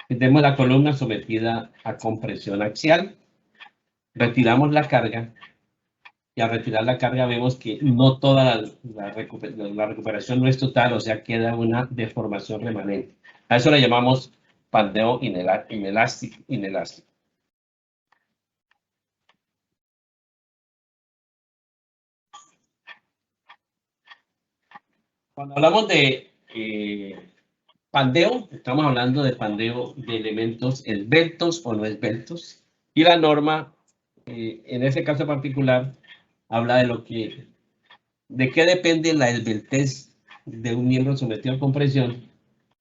Tenemos la columna sometida a compresión axial. Retiramos la carga, y al retirar la carga vemos que no toda la recuperación no es total, o sea, queda una deformación remanente. A eso le llamamos pandeo inelástico. Cuando hablamos de pandeo, estamos hablando de pandeo de elementos esbeltos o no esbeltos, y la norma, en ese caso particular, habla de lo que ¿De qué depende la esbeltez de un miembro sometido a compresión?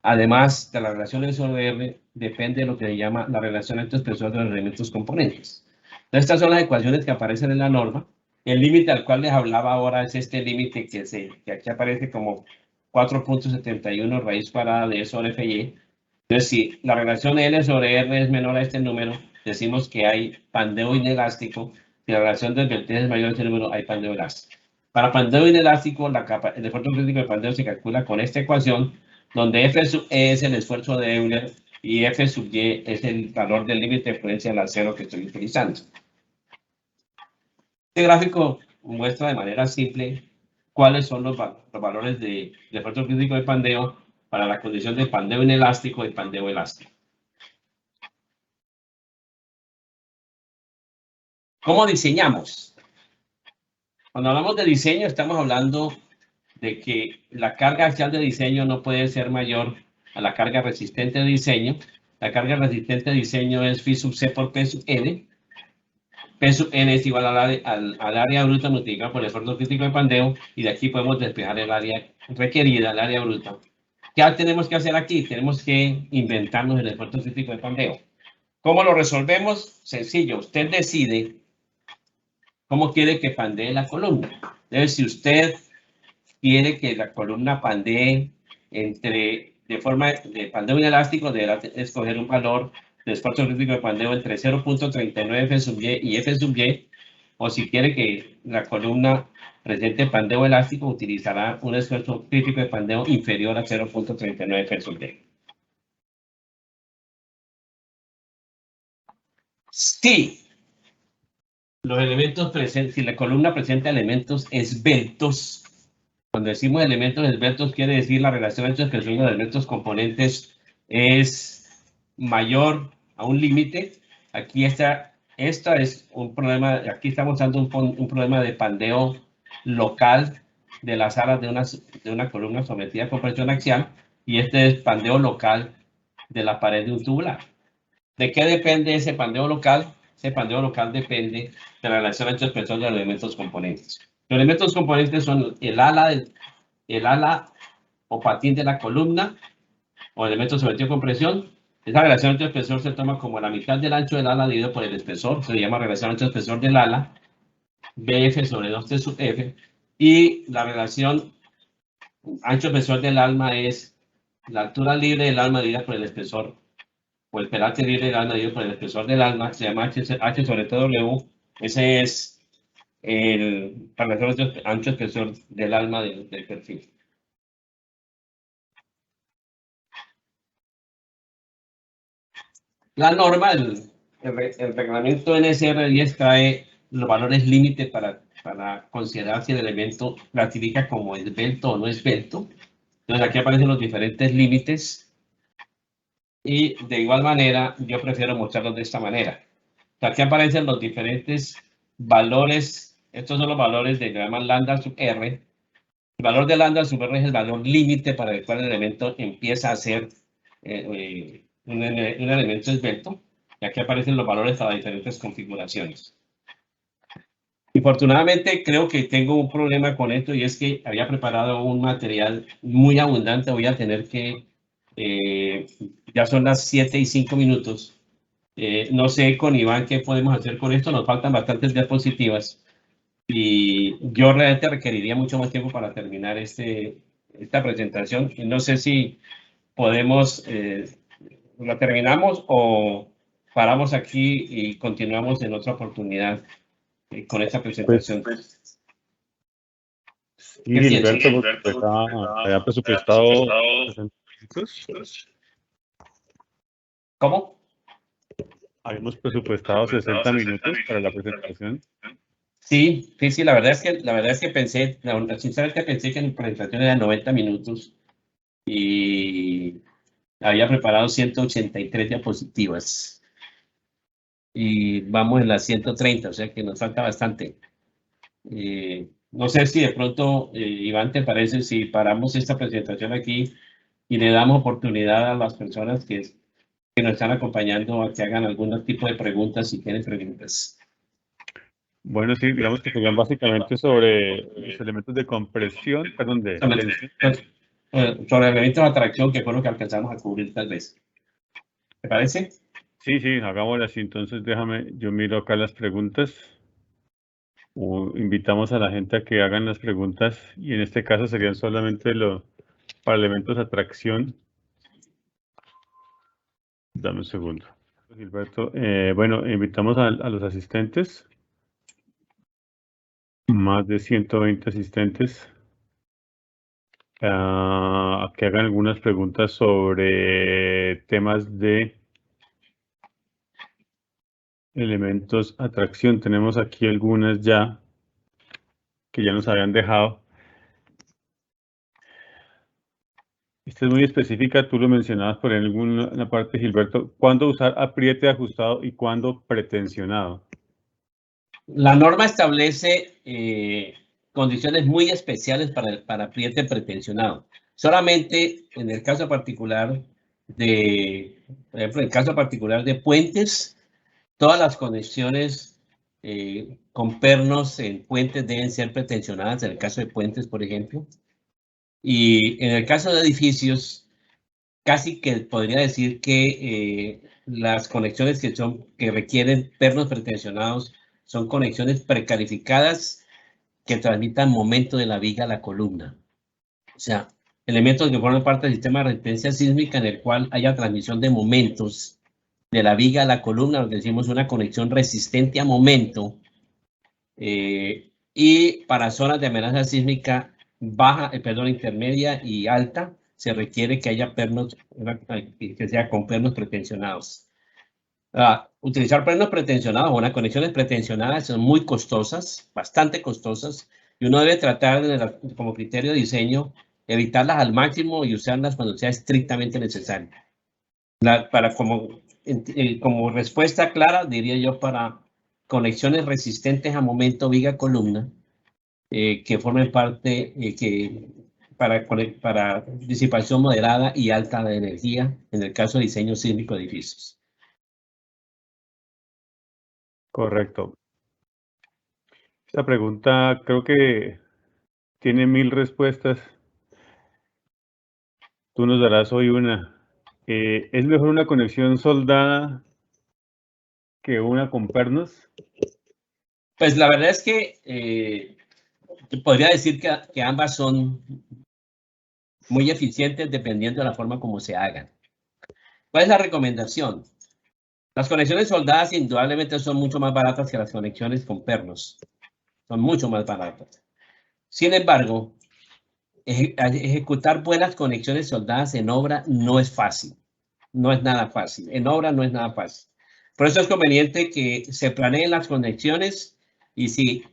Además de la relación SOR, depende de lo que se llama la relación espesor de los elementos componentes. Entonces, estas son las ecuaciones que aparecen en la norma. El límite al cual les hablaba ahora es este límite que aquí aparece como 4.71 raíz cuadrada de E sobre FY. Entonces, si la relación L sobre R es menor a este número, decimos que hay pandeo inelástico. Si la relación de esbeltez es mayor a este número, hay pandeo elástico. Para pandeo inelástico, el esfuerzo crítico de pandeo se calcula con esta ecuación, donde F sub E es el esfuerzo de Euler y F sub Y es el valor del límite de influencia al acero que estoy utilizando. Este gráfico muestra de manera simple cuáles son los valores de esfuerzo crítico de pandeo para la condición de pandeo inelástico y pandeo elástico. ¿Cómo diseñamos? Cuando hablamos de diseño, estamos hablando de que la carga axial de diseño no puede ser mayor a la carga resistente de diseño. La carga resistente de diseño es phi sub c por p sub n. P sub n es igual al área bruta multiplicado por el esfuerzo crítico de pandeo, y de aquí podemos despejar el área requerida, el área bruta. ¿Qué tenemos que hacer aquí? Tenemos que inventarnos el esfuerzo crítico de pandeo. ¿Cómo lo resolvemos? Sencillo, usted decide cómo quiere que pandee la columna. Entonces, si usted quiere que la columna pandee de forma de pandeo inelástico, deberá escoger un valor de esfuerzo crítico de pandeo entre 0.39 F sub Y y F sub Y, o si quiere que la columna presente pandeo elástico, utilizará un esfuerzo crítico de pandeo inferior a 0.39 F sub Y. Si la columna presenta elementos esbeltos, cuando decimos elementos esbeltos, quiere decir la relación entre los elementos componentes es mayor a un límite. Aquí esta es un problema, aquí estamos dando un problema de pandeo local de las alas de una columna sometida a compresión axial, y este es pandeo local de la pared de un tubular. ¿De qué depende ese pandeo local? Ese pandeo local depende de la relación entre los de los elementos componentes. Los elementos componentes son el ala o patín de la columna o elemento sometido a compresión. Esa relación entre espesor se toma como la mitad del ancho del ala dividido por el espesor. Se llama relación entre espesor del ala, BF sobre 2T sub F. Y la relación ancho espesor del alma es la altura libre del alma dividida por el espesor, o el peralte libre del alma dividido por el espesor del alma. Se llama H sobre TW. Ese es el relación ancho espesor del alma del perfil. La norma, el reglamento NSR10 trae los valores límite para considerar si el elemento clasifica como esbelto o no esbelto. Entonces aquí aparecen los diferentes límites, y de igual manera yo prefiero mostrarlos de esta manera. Aquí aparecen los diferentes valores. Estos son los valores de llaman lambda sub R. El valor de lambda sub R es el valor límite para el cual el elemento empieza a ser un elemento esbelto. Y aquí aparecen los valores para diferentes configuraciones. Infortunadamente, creo que tengo un problema con esto, y es que había preparado un material muy abundante. Voy a tener que, ya son las 7:05. No sé con Iván qué podemos hacer con esto. Nos faltan bastantes diapositivas y yo realmente requeriría mucho más tiempo para terminar esta presentación. No sé si podemos, la terminamos o paramos aquí y continuamos en otra oportunidad con esta presentación. Sí, Gilberto, había presupuestado 60 minutos. ¿Cómo? Habíamos presupuestado 60 minutos para la presentación. Sí, la verdad es que pensé, sinceramente pensé que mi presentación era 90 minutos y había preparado 183 diapositivas. Y vamos en las 130, o sea que nos falta bastante. No sé si de pronto, Iván, ¿te parece si paramos esta presentación aquí y le damos oportunidad a las personas que nos están acompañando a que hagan algún tipo de preguntas, si tienen preguntas? Bueno, sí, digamos que serían básicamente sobre los elementos de compresión, perdón, de tensión. Sobre elementos de atracción, que fue lo que alcanzamos a cubrir tal vez. ¿Te parece? Sí, sí, hagámoslo así. Entonces déjame, yo miro acá las preguntas. O invitamos a la gente a que hagan las preguntas y en este caso serían solamente para elementos de atracción. Dame un segundo. Gilberto, bueno, invitamos a los asistentes, más de 120 asistentes, a que hagan algunas preguntas sobre temas de elementos atracción. Tenemos aquí algunas ya que ya nos habían dejado. Esta es muy específica, tú lo mencionabas por en alguna parte, Gilberto. ¿Cuándo usar apriete ajustado y cuándo pretensionado? La norma establece condiciones muy especiales para apriete pretensionado. Solamente en el caso particular por ejemplo, en el caso particular de puentes, todas las conexiones con pernos en puentes deben ser pretensionadas, en el caso de puentes, por ejemplo. Y en el caso de edificios, casi que podría decir que las conexiones que requieren pernos pretensionados son conexiones precalificadas que transmitan momento de la viga a la columna. O sea, elementos que forman parte del sistema de resistencia sísmica en el cual haya transmisión de momentos de la viga a la columna, lo que decimos una conexión resistente a momento. Y para zonas de amenaza sísmica baja, intermedia y alta, se requiere que haya pernos, que sea con pernos pretensionados. Utilizar pernos pretensionados o unas conexiones pretensionadas son muy costosas, bastante costosas, y uno debe tratar, como criterio de diseño, evitarlas al máximo y usarlas cuando sea estrictamente necesario. Como respuesta clara, diría yo, para conexiones resistentes a momento viga-columna, que formen parte, para disipación moderada y alta de energía, en el caso de diseño sísmico de edificios. Correcto. Esta pregunta creo que tiene 1000 respuestas. Tú nos darás hoy una. ¿Es mejor una conexión soldada que una con pernos? Pues la verdad es que podría decir que ambas son muy eficientes dependiendo de la forma como se hagan. ¿Cuál es la recomendación? Las conexiones soldadas indudablemente son mucho más baratas que las conexiones con pernos. Son mucho más baratas. Sin embargo, ejecutar buenas conexiones soldadas en obra no es fácil. No es nada fácil. En obra no es nada fácil. Por eso es conveniente que se planeen las conexiones y si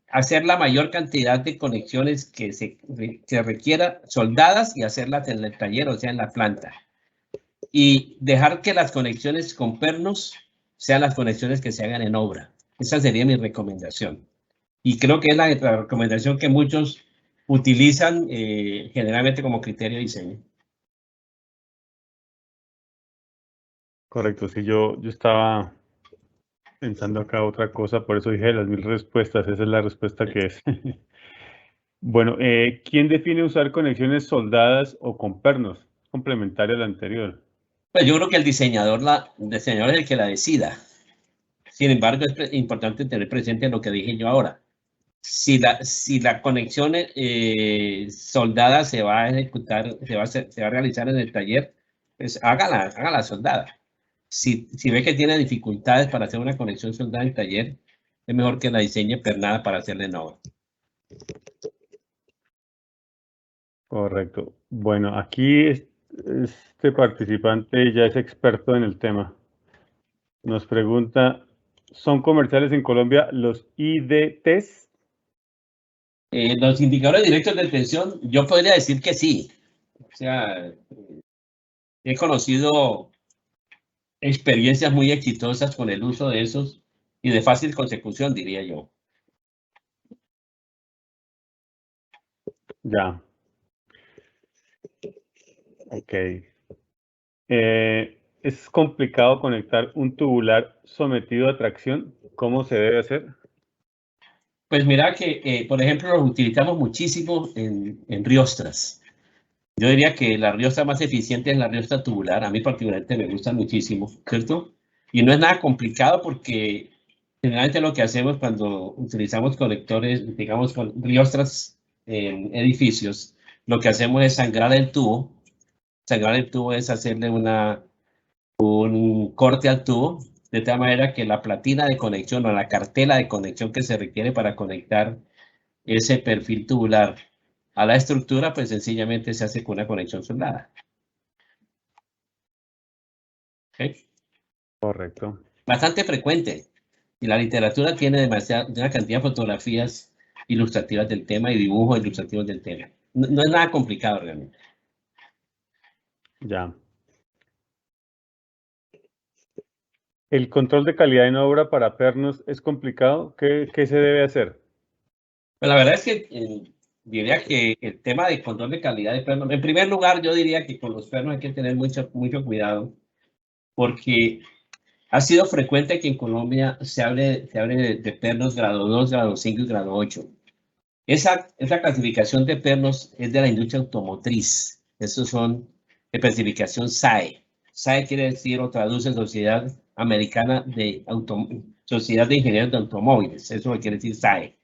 hacer la mayor cantidad de conexiones que requiera soldadas y hacerlas en el taller, o sea, en la planta. Y dejar que las conexiones con pernos sean las conexiones que se hagan en obra. Esa sería mi recomendación. Y creo que es la recomendación que muchos utilizan generalmente como criterio de diseño. Correcto, sí, yo estaba pensando acá otra cosa, por eso dije las 1000 respuestas, esa es la respuesta que es. Bueno, ¿quién define usar conexiones soldadas o con pernos? Complementario al anterior. Pues yo creo que el diseñador es el que la decida. Sin embargo, es importante tener presente lo que dije yo ahora. Si la conexión soldada se va a ejecutar, se va a realizar en el taller, pues hágala soldada. Si ve que tiene dificultades para hacer una conexión soldada en el taller, es mejor que la diseñe pernada para hacerla en obra. Correcto. Bueno, aquí este participante ya es experto en el tema. Nos pregunta, ¿son comerciales en Colombia los IDTs? Los indicadores directos de tensión, yo podría decir que sí. O sea, he conocido experiencias muy exitosas con el uso de esos y de fácil consecución, diría yo. Ya. Ok. ¿Es complicado conectar un tubular sometido a tracción? ¿Cómo se debe hacer? Pues mira que, por ejemplo, los utilizamos muchísimo en riostras. Yo diría que la riostra más eficiente es la riostra tubular. A mí particularmente me gusta muchísimo, ¿cierto? Y no es nada complicado porque generalmente lo que hacemos cuando utilizamos conectores, digamos, con riostras en edificios, lo que hacemos es sangrar el tubo. Sangrar el tubo es hacerle un corte al tubo, de tal manera que la platina de conexión o la cartela de conexión que se requiere para conectar ese perfil tubular a la estructura, pues sencillamente se hace con una conexión soldada. ¿Okay? Correcto. Bastante frecuente. Y la literatura tiene una cantidad de fotografías ilustrativas del tema y dibujos ilustrativos del tema. No es nada complicado realmente. Ya. ¿El control de calidad en obra para pernos es complicado? ¿Qué se debe hacer? Pues la verdad es que diría que el tema de control de calidad de pernos, en primer lugar, yo diría que con los pernos hay que tener mucho cuidado, porque ha sido frecuente que en Colombia se hable de pernos grado 2, grado 5 y grado 8. Esa clasificación de pernos es de la industria automotriz. Esos son de clasificación SAE. SAE quiere decir o traduce Sociedad Americana de Sociedad de Ingenieros de Automóviles. Eso es lo que quiere decir SAE.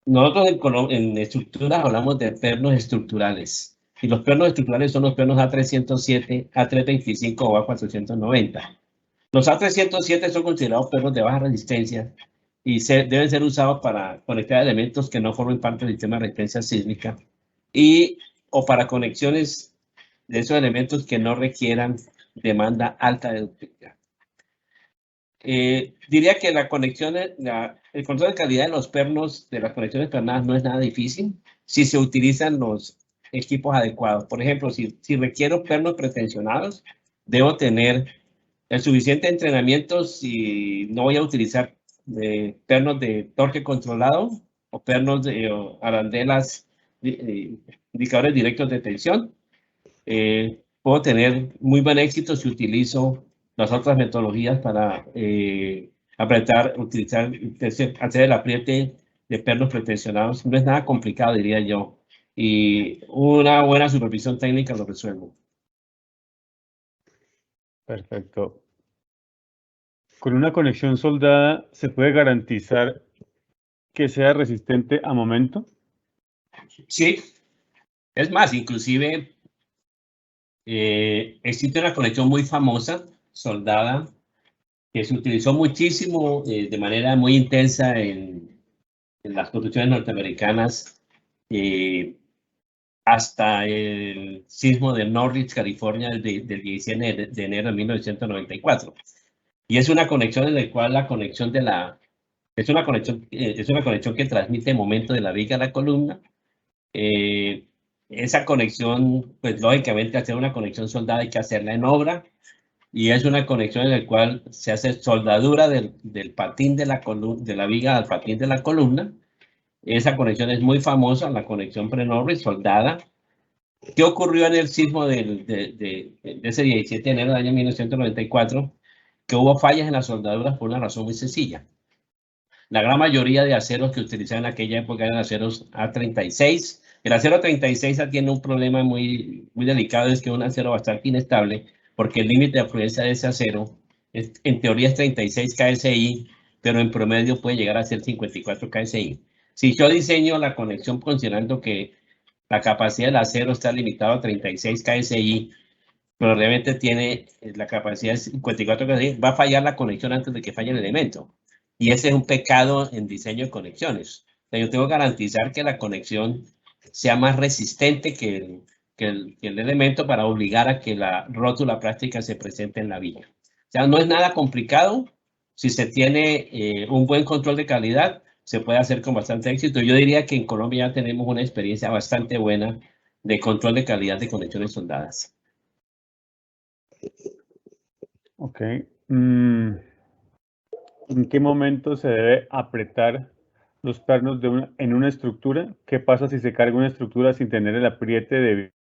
Nosotros en estructuras hablamos de pernos estructurales. Y los pernos estructurales son los pernos A307, A325 o A490. Los A307 son considerados pernos de baja resistencia y deben ser usados para conectar elementos que no formen parte del sistema de resistencia sísmica o para conexiones de esos elementos que no requieran demanda alta de ductilidad. Diría que el control de calidad de los pernos, de las conexiones pernadas, no es nada difícil si se utilizan los equipos adecuados. Por ejemplo, si requiero pernos pretensionados, debo tener el suficiente entrenamiento si no voy a utilizar pernos de torque controlado o pernos de arandelas, indicadores directos de tensión. Puedo tener muy buen éxito si utilizo las otras metodologías para hacer el apriete de pernos pretensionados. No es nada complicado, diría yo. Y una buena supervisión técnica lo resuelve. Perfecto. ¿Con una conexión soldada se puede garantizar que sea resistente a momento? Sí. Es más, inclusive existe una conexión muy famosa, soldada, que se utilizó muchísimo de manera muy intensa en las construcciones norteamericanas hasta el sismo de Norridge, California, del 17 de enero de 1994. Y es una conexión en la cual la conexión es una conexión que transmite el momento de la viga a la columna. Esa conexión, pues lógicamente hacer una conexión soldada hay que hacerla en obra. Y es una conexión en la cual se hace soldadura del patín de la viga al patín de la columna. Esa conexión es muy famosa, la conexión Pre-Norris soldada. ¿Qué ocurrió en el sismo de ese 17 de enero del año 1994? Que hubo fallas en las soldaduras por una razón muy sencilla. La gran mayoría de aceros que utilizaban en aquella época eran aceros A36. El acero 36 tiene un problema muy delicado, es que es un acero bastante inestable, porque el límite de afluencia de ese acero en teoría es 36 KSI, pero en promedio puede llegar a ser 54 KSI. Si yo diseño la conexión considerando que la capacidad del acero está limitada a 36 KSI, pero realmente tiene la capacidad de 54 KSI, va a fallar la conexión antes de que falle el elemento. Y ese es un pecado en diseño de conexiones. O sea, yo tengo que garantizar que la conexión sea más resistente que el elemento para obligar a que la rótula plástica se presente en la viga. O sea, no es nada complicado. Si se tiene un buen control de calidad, se puede hacer con bastante éxito. Yo diría que en Colombia ya tenemos una experiencia bastante buena de control de calidad de conexiones soldadas. Ok. ¿En qué momento se debe apretar los pernos en una estructura? ¿Qué pasa si se carga una estructura sin tener el apriete debido?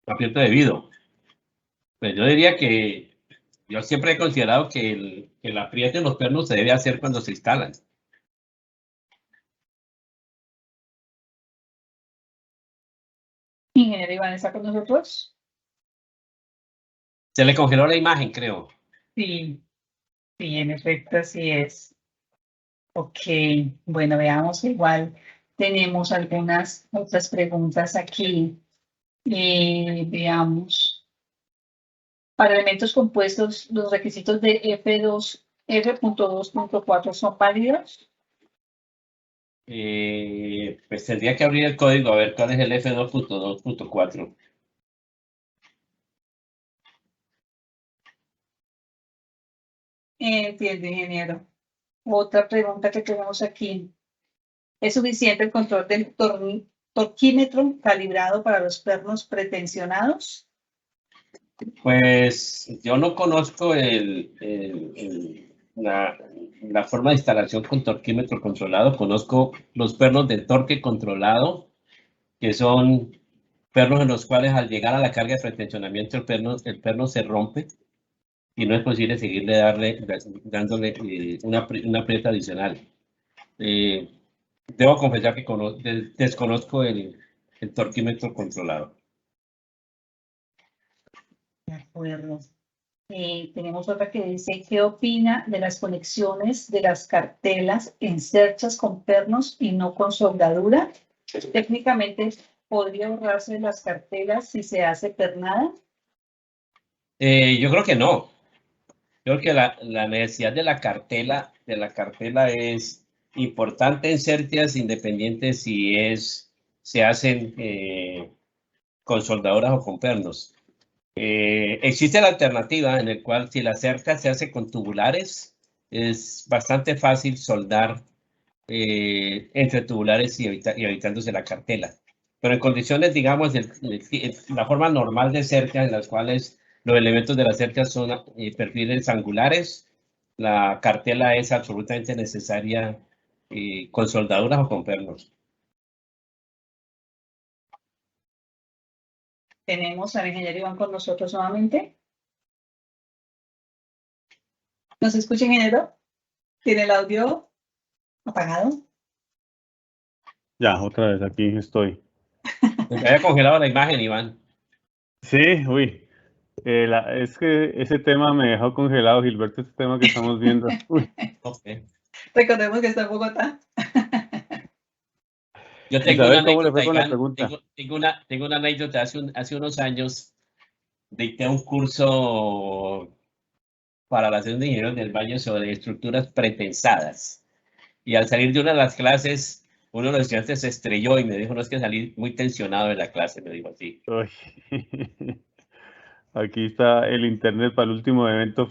Apriete debido. Pues yo diría que Yo siempre he considerado que el apriete en los pernos se debe hacer cuando se instalan. Ingeniero Iván, ¿está con nosotros? Se le congeló la imagen, creo. Sí, sí, en efecto, así es. Ok, bueno, veamos, igual tenemos algunas otras preguntas aquí. Veamos. Para elementos compuestos, los requisitos de F2.4 son válidos. Pues tendría que abrir el código a ver cuál es el F2.2.4. Entiendo, ingeniero. Otra pregunta que tenemos aquí. ¿Es suficiente el control del torquímetro calibrado para los pernos pretensionados? Pues yo no conozco la forma de instalación con torquímetro controlado. Conozco los pernos de torque controlado, que son pernos en los cuales al llegar a la carga de pretensionamiento el perno se rompe y no es posible seguirle dándole una aprieta adicional. Debo confesar que desconozco el torquímetro controlado. De acuerdo. Tenemos otra que dice, ¿qué opina de las conexiones de las cartelas encerchas con pernos y no con soldadura? Técnicamente, ¿podría ahorrarse las cartelas si se hace pernada? Yo creo que no. Yo creo que la necesidad de la cartela es importante en certias, independientes si se hacen con soldaduras o con pernos. Existe la alternativa en la cual si la cerca se hace con tubulares, es bastante fácil soldar entre tubulares y evitándose la cartela. Pero en condiciones, digamos, la forma normal de cerca en las cuales los elementos de la cerca son perfiles angulares, la cartela es absolutamente necesaria con soldaduras o con pernos. Tenemos al ingeniero Iván con nosotros nuevamente. ¿Nos escucha, ingeniero? ¿Tiene el audio apagado? Ya, otra vez aquí estoy. Me había congelado la imagen, Iván. Sí, uy. Es que ese tema me dejó congelado, Gilberto, este tema que estamos viendo. Uy. Okay. Recordemos que está en Bogotá. Yo tengo una ¿Cómo le fue anécdota, con la Iván. pregunta? Tengo una anécdota. Hace unos años dicté un curso para la Asociación de Ingenieros del Valle sobre estructuras pretensadas. Y al salir de una de las clases, uno de los estudiantes se estrelló y me dijo, no, es que salí muy tensionado de la clase, me dijo así. Uy. Aquí está el internet para el último evento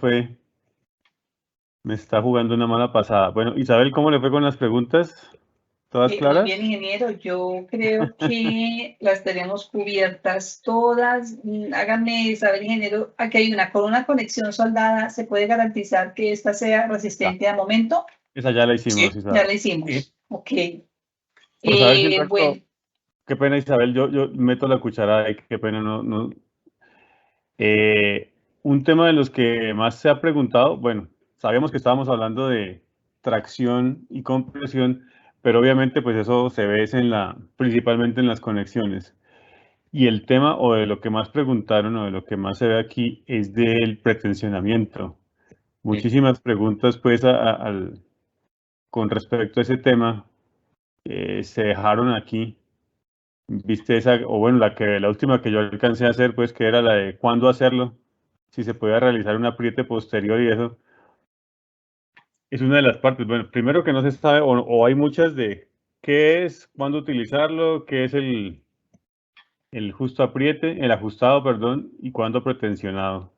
me está jugando una mala pasada. Bueno, Isabel, ¿cómo le fue con las preguntas? ¿Todas claras? Muy bien, ingeniero. Yo creo que las tenemos cubiertas todas. Háganme saber, ingeniero, aquí hay una con una conexión soldada. ¿Se puede garantizar que esta sea resistente a momento? Esa ya la hicimos, Sí, Isabel. Ya la hicimos. Sí. Ok. Por saber, Gilberto, Bueno. qué pena, Isabel, yo meto la cuchara ahí, qué pena, no. Un tema de los que más se ha preguntado, bueno, sabíamos que estábamos hablando de tracción y compresión, pero obviamente pues eso se ve principalmente en las conexiones. Y el tema o de lo que más preguntaron o de lo que más se ve aquí es del pretensionamiento. Muchísimas preguntas pues con respecto a ese tema se dejaron aquí. Viste esa, o bueno, la última que yo alcancé a hacer pues que era la de cuándo hacerlo, si se podía realizar un apriete posterior y eso. Es una de las partes. Bueno, primero que no se sabe o hay muchas de qué es, cuándo utilizarlo, qué es el justo apriete, el ajustado, perdón, y cuándo pretensionado.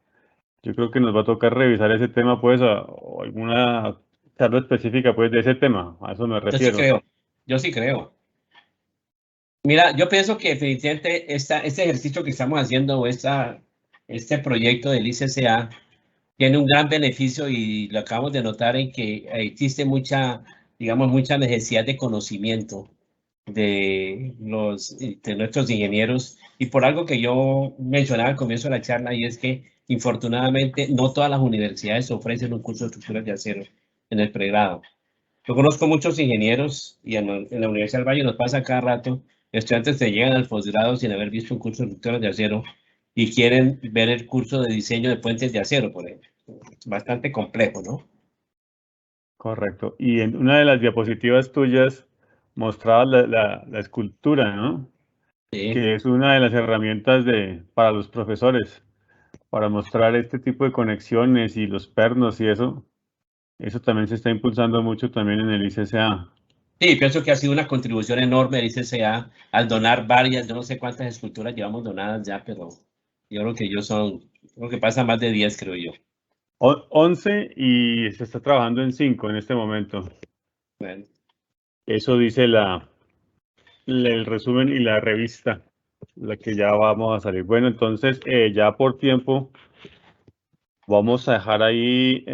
Yo creo que nos va a tocar revisar ese tema, pues, o alguna charla específica, pues, de ese tema. A eso me refiero. Yo sí creo. Mira, yo pienso que definitivamente este ejercicio que estamos haciendo o este proyecto del ICCA tiene un gran beneficio y lo acabamos de notar en que existe mucha necesidad de conocimiento de nuestros ingenieros y por algo que yo mencionaba al comienzo de la charla y es que infortunadamente no todas las universidades ofrecen un curso de estructuras de acero en el pregrado. Yo conozco muchos ingenieros y en la Universidad del Valle nos pasa cada rato, estudiantes que llegan al posgrado sin haber visto un curso de estructuras de acero y quieren ver el curso de diseño de puentes de acero, por ejemplo. Bastante complejo, ¿no? Correcto. Y en una de las diapositivas tuyas mostrabas la escultura, ¿no? Sí. Que es una de las herramientas para los profesores, para mostrar este tipo de conexiones y los pernos y eso. Eso también se está impulsando mucho también en el ICCA. Sí, pienso que ha sido una contribución enorme del ICCA al donar varias, yo no sé cuántas esculturas llevamos donadas ya, pero yo creo que creo que pasa más de 10, creo yo. 11 y se está trabajando en 5 en este momento. Bueno. Eso dice el resumen y la revista, la que ya vamos a salir. Bueno, entonces ya por tiempo vamos a dejar ahí,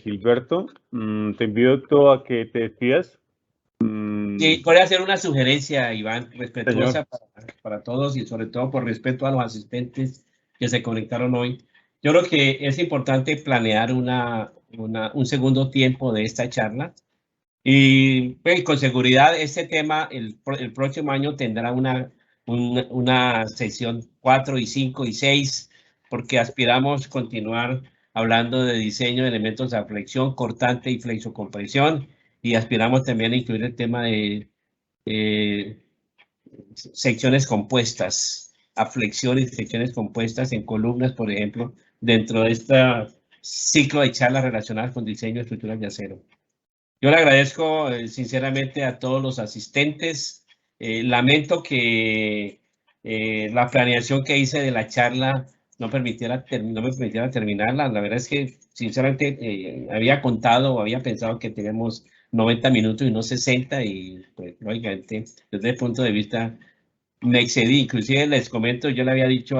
Gilberto. Te invito a que te despidas. Sí, voy a hacer una sugerencia, Iván, respetuosa Señor. para todos y sobre todo por respeto a los asistentes que se conectaron hoy. Yo creo que es importante planear un segundo tiempo de esta charla y pues, con seguridad este tema el próximo año tendrá una sesión 4 y 5 y 6 porque aspiramos continuar hablando de diseño de elementos de flexión, cortante y flexocompresión y aspiramos también a incluir el tema de secciones compuestas, aflexión y secciones compuestas en columnas, por ejemplo, dentro de este ciclo de charlas relacionadas con diseño de estructuras de acero. Yo le agradezco sinceramente a todos los asistentes. Lamento que la planeación que hice de la charla no me permitiera terminarla. La verdad es que sinceramente había contado o había pensado que tenemos 90 minutos y no 60 y pues lógicamente desde el punto de vista me excedí. Inclusive les comento, yo le había dicho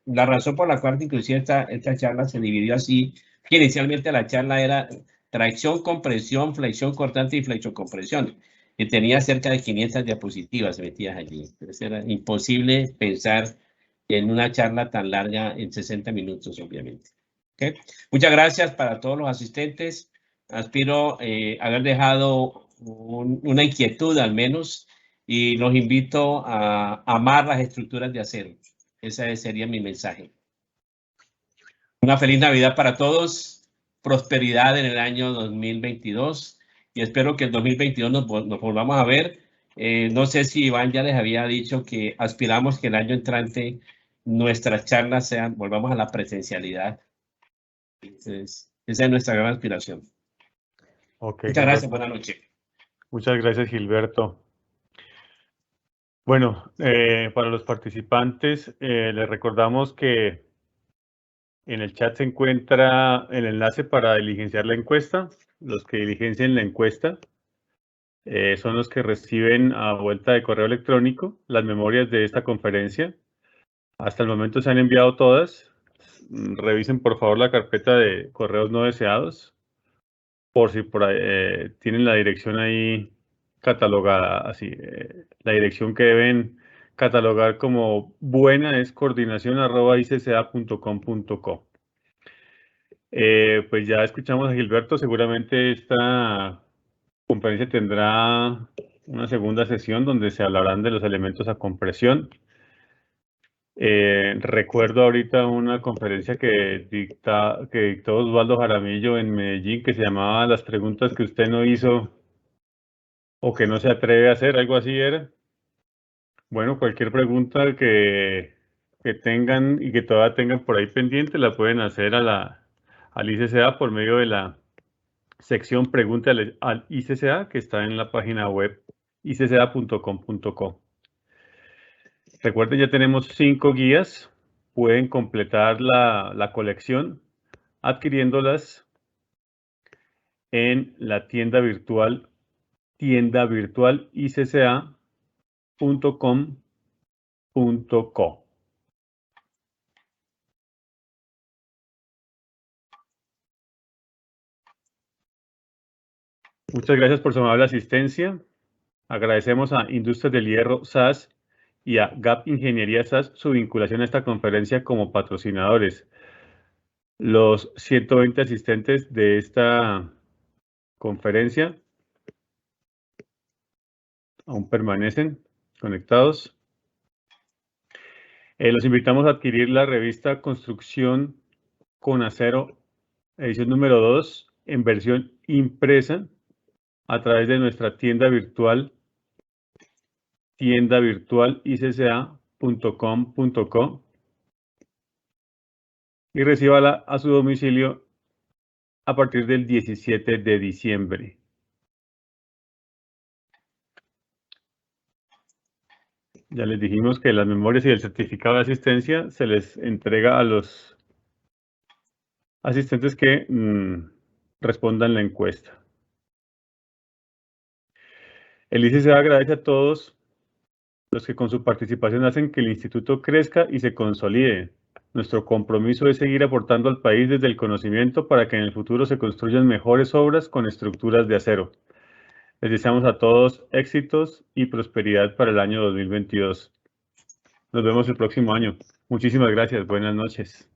la razón por la cual inclusive esta charla se dividió así, que inicialmente la charla era tracción, compresión, flexión cortante y flexocompresión, que tenía cerca de 500 diapositivas metidas allí. Entonces era imposible pensar en una charla tan larga en 60 minutos, obviamente. ¿Okay? Muchas gracias para todos los asistentes. Aspiro haber dejado una inquietud al menos y los invito a amar las estructuras de acero. Ese sería mi mensaje. Una feliz Navidad para todos, prosperidad en el año 2022 y espero que el 2022 nos volvamos a ver. No sé si Iván ya les había dicho que aspiramos que el año entrante nuestras charlas volvamos a la presencialidad. Entonces, esa es nuestra gran aspiración. Okay, Muchas gracias, buenas noches. Muchas gracias, Gilberto. Bueno, para los participantes, les recordamos que en el chat se encuentra el enlace para diligenciar la encuesta. Los que diligencien la encuesta son los que reciben a vuelta de correo electrónico las memorias de esta conferencia. Hasta el momento se han enviado todas. Revisen por favor la carpeta de correos no deseados, por si por ahí, tienen la dirección ahí catalogada así. La dirección que deben catalogar como buena es coordinación@icca.com.co. Pues ya escuchamos a Gilberto, seguramente esta conferencia tendrá una segunda sesión donde se hablarán de los elementos a compresión. Recuerdo ahorita una conferencia que dictó Osvaldo Jaramillo en Medellín que se llamaba Las preguntas que usted no hizo o que no se atreve a hacer, algo así era. Bueno, cualquier pregunta que tengan y que todavía tengan por ahí pendiente la pueden hacer al ICCA por medio de la sección Pregúntale al ICCA que está en la página web icca.com.co. Recuerden, ya tenemos 5 guías. Pueden completar la colección adquiriéndolas en la tienda virtual icca.com.co. Muchas gracias por su amable asistencia. Agradecemos a Industrias del Hierro SAS y a GAP Ingeniería SAS su vinculación a esta conferencia como patrocinadores. Los 120 asistentes de esta conferencia aún permanecen conectados. Los invitamos a adquirir la revista Construcción con Acero, edición número 2, en versión impresa a través de nuestra tienda virtual icca.com.co y recíbala a su domicilio a partir del 17 de diciembre. Ya les dijimos que las memorias y el certificado de asistencia se les entrega a los asistentes que respondan la encuesta. El ICCA agradece a todos los que con su participación hacen que el instituto crezca y se consolide. Nuestro compromiso es seguir aportando al país desde el conocimiento para que en el futuro se construyan mejores obras con estructuras de acero. Les deseamos a todos éxitos y prosperidad para el año 2022. Nos vemos el próximo año. Muchísimas gracias. Buenas noches.